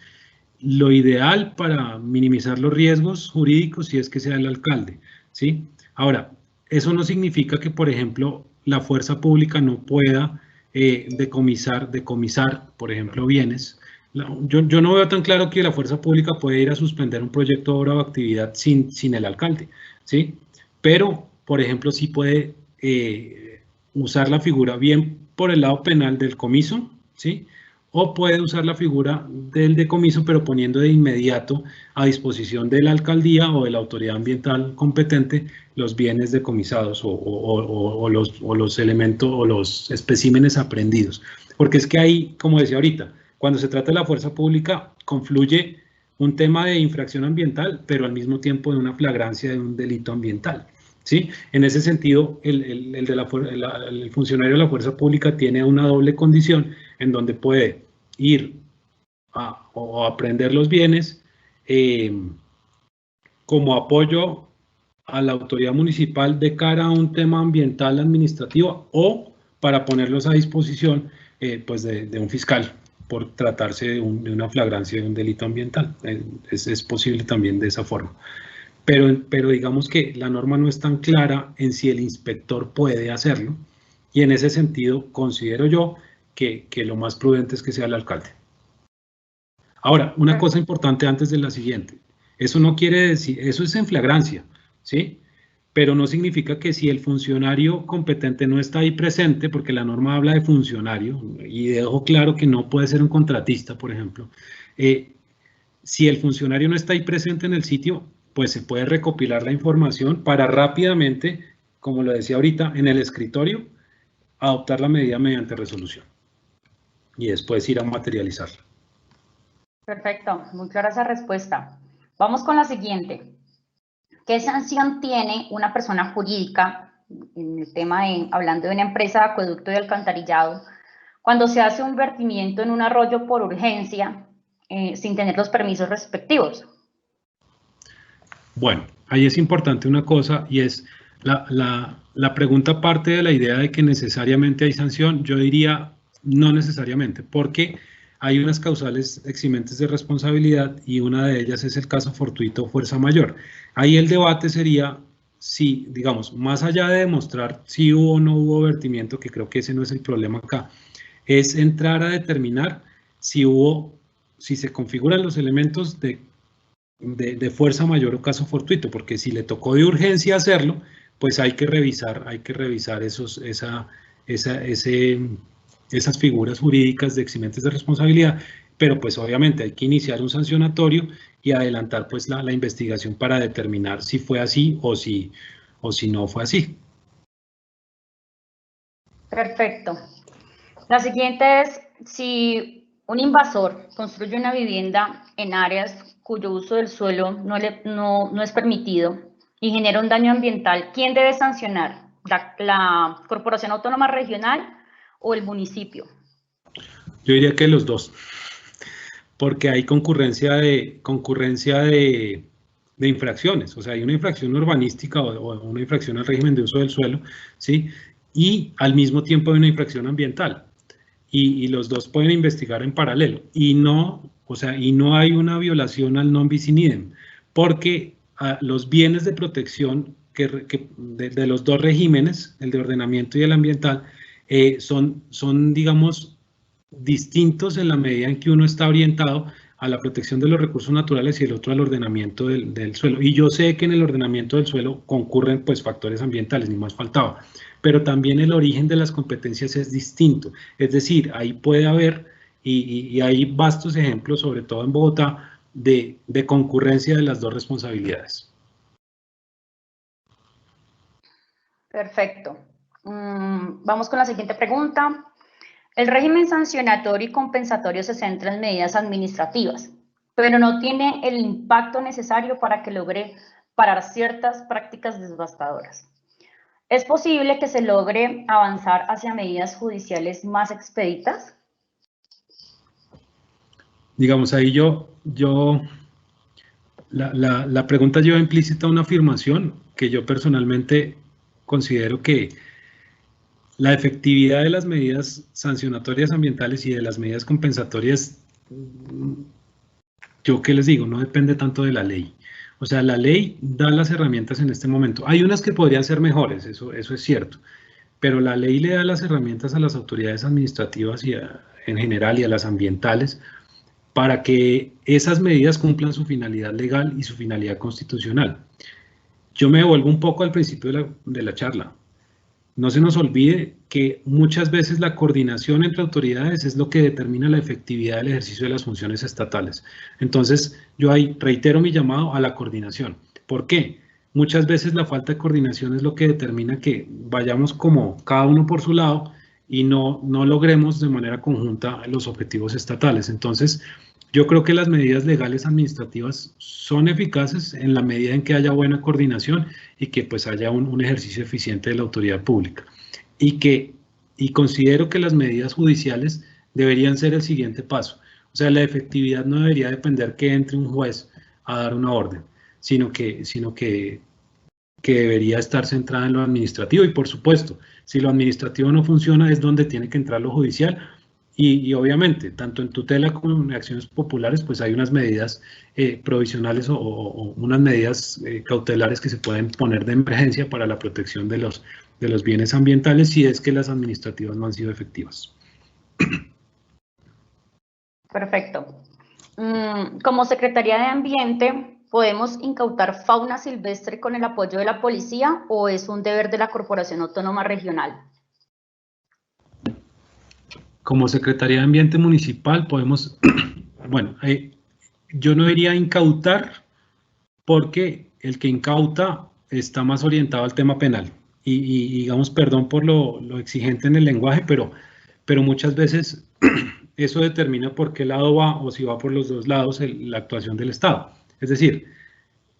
lo ideal para minimizar los riesgos jurídicos sí es que sea el alcalde, ¿sí? Ahora, eso no significa que, por ejemplo, la fuerza pública no pueda decomisar, por ejemplo, bienes. Yo no veo tan claro que la fuerza pública puede ir a suspender un proyecto, obra o actividad sin el alcalde, ¿sí? Pero, por ejemplo, sí puede usar la figura bien por el lado penal del comiso, ¿sí? O puede usar la figura del decomiso, pero poniendo de inmediato a disposición de la alcaldía o de la autoridad ambiental competente los bienes decomisados o los elementos o los especímenes aprehendidos. Porque es que ahí, como decía ahorita, cuando se trata de la fuerza pública, confluye un tema de infracción ambiental, pero al mismo tiempo de una flagrancia de un delito ambiental, ¿sí? En ese sentido, el funcionario de la fuerza pública tiene una doble condición en donde puede ir a apreender los bienes como apoyo a la autoridad municipal de cara a un tema ambiental administrativo o para ponerlos a disposición pues de un fiscal por tratarse de una flagrancia de un delito ambiental. Es posible también de esa forma. Pero digamos que la norma no es tan clara en si el inspector puede hacerlo, y en ese sentido considero yo que lo más prudente es que sea el alcalde. Ahora, una cosa importante antes de la siguiente, eso no quiere decir, eso es en flagrancia, ¿sí? Pero no significa que si el funcionario competente no está ahí presente, porque la norma habla de funcionario, y dejo claro que no puede ser un contratista, por ejemplo, si el funcionario no está ahí presente en el sitio, pues se puede recopilar la información para rápidamente, como lo decía ahorita, en el escritorio, adoptar la medida mediante resolución y después ir a materializarla. Perfecto, muy clara esa respuesta. Vamos con la siguiente. ¿Qué sanción tiene una persona jurídica, en el tema de, hablando de una empresa de acueducto y alcantarillado, cuando se hace un vertimiento en un arroyo por urgencia sin tener los permisos respectivos? Bueno, ahí es importante una cosa y es la pregunta parte de la idea de que necesariamente hay sanción. Yo diría no necesariamente, porque hay unas causales eximentes de responsabilidad y una de ellas es el caso fortuito o fuerza mayor. Ahí el debate sería si, digamos, más allá de demostrar si hubo o no hubo vertimiento, que creo que ese no es el problema acá, es entrar a determinar si se configuran los elementos de fuerza mayor o caso fortuito, porque si le tocó de urgencia hacerlo, pues hay que revisar esas figuras jurídicas de eximentes de responsabilidad, pero pues obviamente hay que iniciar un sancionatorio y adelantar pues la investigación para determinar si fue así o si no fue así. Perfecto. La siguiente es, si un invasor construye una vivienda en áreas cuyo uso del suelo no es permitido y genera un daño ambiental, ¿quién debe sancionar? ¿La Corporación Autónoma Regional o el municipio? Yo diría que los dos, porque hay concurrencia de infracciones, o sea, hay una infracción urbanística o una infracción al régimen de uso del suelo, ¿sí? Y al mismo tiempo hay una infracción ambiental. Y los dos pueden investigar en paralelo y no hay una violación al non bis in idem, porque los bienes de protección de los dos regímenes, el de ordenamiento y el ambiental, son, digamos, distintos en la medida en que uno está orientado a la protección de los recursos naturales y el otro al ordenamiento del suelo. Y yo sé que en el ordenamiento del suelo concurren pues factores ambientales, ni más faltaba, pero también el origen de las competencias es distinto. Es decir, ahí puede haber, y hay vastos ejemplos, sobre todo en Bogotá, de concurrencia de las dos responsabilidades. Perfecto. Vamos con la siguiente pregunta. El régimen sancionatorio y compensatorio se centra en medidas administrativas, pero no tiene el impacto necesario para que logre parar ciertas prácticas devastadoras. ¿Es posible que se logre avanzar hacia medidas judiciales más expeditas? Digamos, ahí la pregunta lleva implícita una afirmación que yo personalmente considero que la efectividad de las medidas sancionatorias ambientales y de las medidas compensatorias, yo qué les digo, no depende tanto de la ley. O sea, la ley da las herramientas en este momento. Hay unas que podrían ser mejores, eso es cierto, pero la ley le da las herramientas a las autoridades administrativas y en general y a las ambientales para que esas medidas cumplan su finalidad legal y su finalidad constitucional. Yo me devuelvo un poco al principio de la charla. No se nos olvide que muchas veces la coordinación entre autoridades es lo que determina la efectividad del ejercicio de las funciones estatales. Entonces, yo ahí reitero mi llamado a la coordinación. ¿Por qué? Muchas veces la falta de coordinación es lo que determina que vayamos como cada uno por su lado y no logremos de manera conjunta los objetivos estatales. Entonces, yo creo que las medidas legales administrativas son eficaces en la medida en que haya buena coordinación y que pues haya un ejercicio eficiente de la autoridad pública. Y considero que las medidas judiciales deberían ser el siguiente paso. O sea, la efectividad no debería depender que entre un juez a dar una orden, sino que debería estar centrada en lo administrativo. Y por supuesto, si lo administrativo no funciona es donde tiene que entrar lo judicial. Y obviamente, tanto en tutela como en acciones populares, pues hay unas medidas provisionales o unas medidas cautelares que se pueden poner de emergencia para la protección de los bienes ambientales si es que las administrativas no han sido efectivas. Perfecto. Como Secretaría de Ambiente, ¿podemos incautar fauna silvestre con el apoyo de la policía o es un deber de la Corporación Autónoma Regional? Como Secretaría de Ambiente Municipal podemos, bueno, yo no diría incautar, porque el que incauta está más orientado al tema penal. Y digamos, perdón por lo exigente en el lenguaje, pero muchas veces eso determina por qué lado va, o si va por los dos lados, la actuación del Estado. Es decir,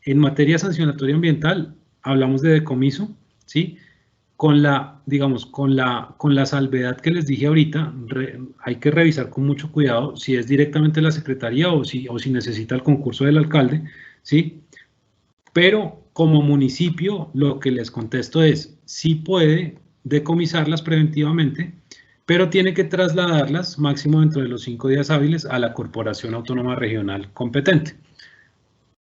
en materia sancionatoria ambiental hablamos de decomiso, ¿sí? Con la, digamos, con la salvedad que les dije ahorita, hay que revisar con mucho cuidado si es directamente la Secretaría o si necesita el concurso del alcalde, ¿sí? Pero como municipio, lo que les contesto es, sí puede decomisarlas preventivamente, pero tiene que trasladarlas máximo dentro de los 5 días hábiles a la Corporación Autónoma Regional competente,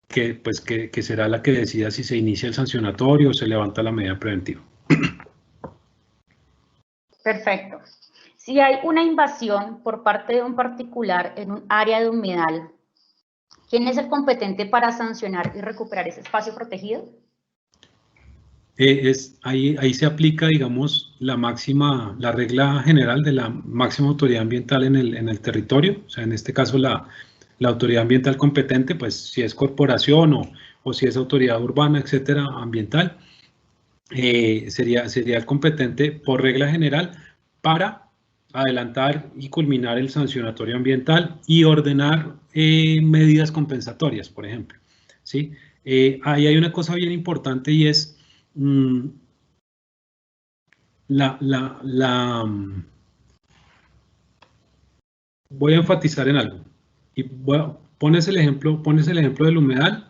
que será la que decida si se inicia el sancionatorio o se levanta la medida preventiva. Perfecto. Si hay una invasión por parte de un particular en un área de humedal, ¿quién es el competente para sancionar y recuperar ese espacio protegido? Ahí se aplica, digamos, la regla general de la máxima autoridad ambiental en el territorio. O sea, en este caso la autoridad ambiental competente, pues si es corporación o si es autoridad urbana, etcétera, ambiental, sería el competente por regla general para adelantar y culminar el sancionatorio ambiental y ordenar medidas compensatorias, por ejemplo, ¿sí? Ahí hay una cosa bien importante y es voy a enfatizar en algo y pones el ejemplo del humedal.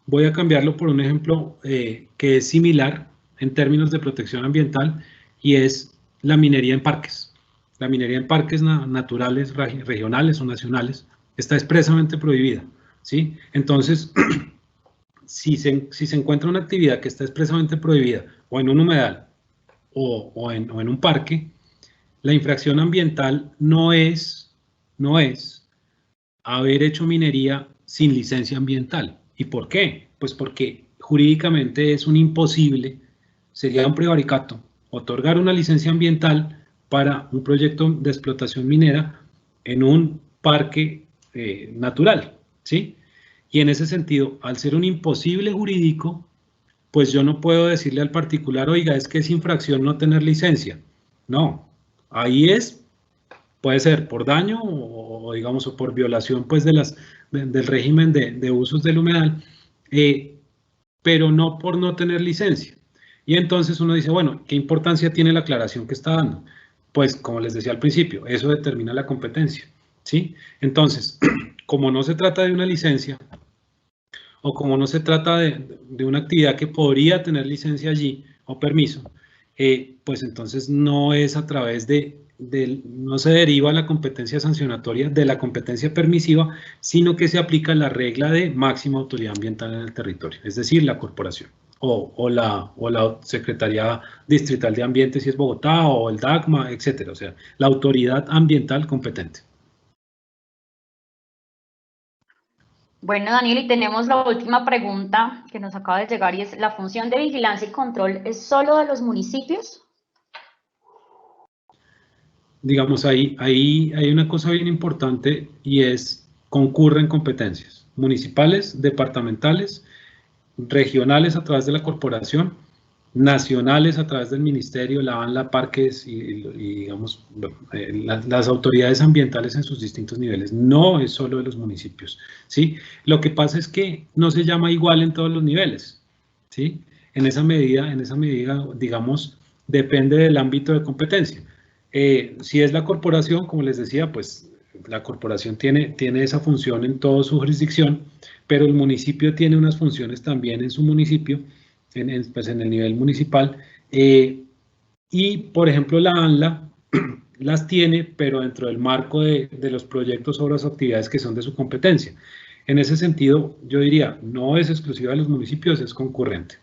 Voy a cambiarlo por un ejemplo que es similar en términos de protección ambiental, y es la minería en parques. La minería en parques naturales, regionales o nacionales está expresamente prohibida, ¿sí? Entonces, si se encuentra una actividad que está expresamente prohibida o en un humedal o en un parque, la infracción ambiental no es haber hecho minería sin licencia ambiental. ¿Y por qué? Pues porque jurídicamente es un imposible, sería un prevaricato, otorgar una licencia ambiental para un proyecto de explotación minera en un parque natural, ¿sí? Y en ese sentido, al ser un imposible jurídico, pues yo no puedo decirle al particular, oiga, es que es infracción no tener licencia. No, ahí puede ser por daño o digamos, o por violación pues del régimen de usos del humedal, pero no por no tener licencia. Y entonces uno dice, bueno, ¿qué importancia tiene la aclaración que está dando? Pues, como les decía al principio, eso determina la competencia, ¿sí? Entonces, como no se trata de una licencia, o como no se trata de una actividad que podría tener licencia allí, o permiso, pues entonces no es a través no se deriva la competencia sancionatoria de la competencia permisiva, sino que se aplica la regla de máxima autoridad ambiental en el territorio, es decir, la corporación o la Secretaría Distrital de Ambiente si es Bogotá, o el DACMA, etcétera, o sea, la autoridad ambiental competente. Bueno, Daniel, y tenemos la última pregunta que nos acaba de llegar y es, ¿la función de vigilancia y control es solo de los municipios? Digamos, ahí hay una cosa bien importante y es, concurren competencias municipales, departamentales, regionales a través de la corporación, nacionales a través del ministerio, la ANLA, parques y digamos, las autoridades ambientales en sus distintos niveles. No es solo de los municipios, ¿sí? Lo que pasa es que no se llama igual en todos los niveles, ¿sí? En esa medida, digamos, depende del ámbito de competencia. Si es la corporación, como les decía, pues la corporación tiene esa función en toda su jurisdicción, pero el municipio tiene unas funciones también en su municipio, pues en el nivel municipal, y por ejemplo la ANLA las tiene, pero dentro del marco de los proyectos, obras o actividades que son de su competencia. En ese sentido, yo diría, no es exclusiva de los municipios, es concurrente.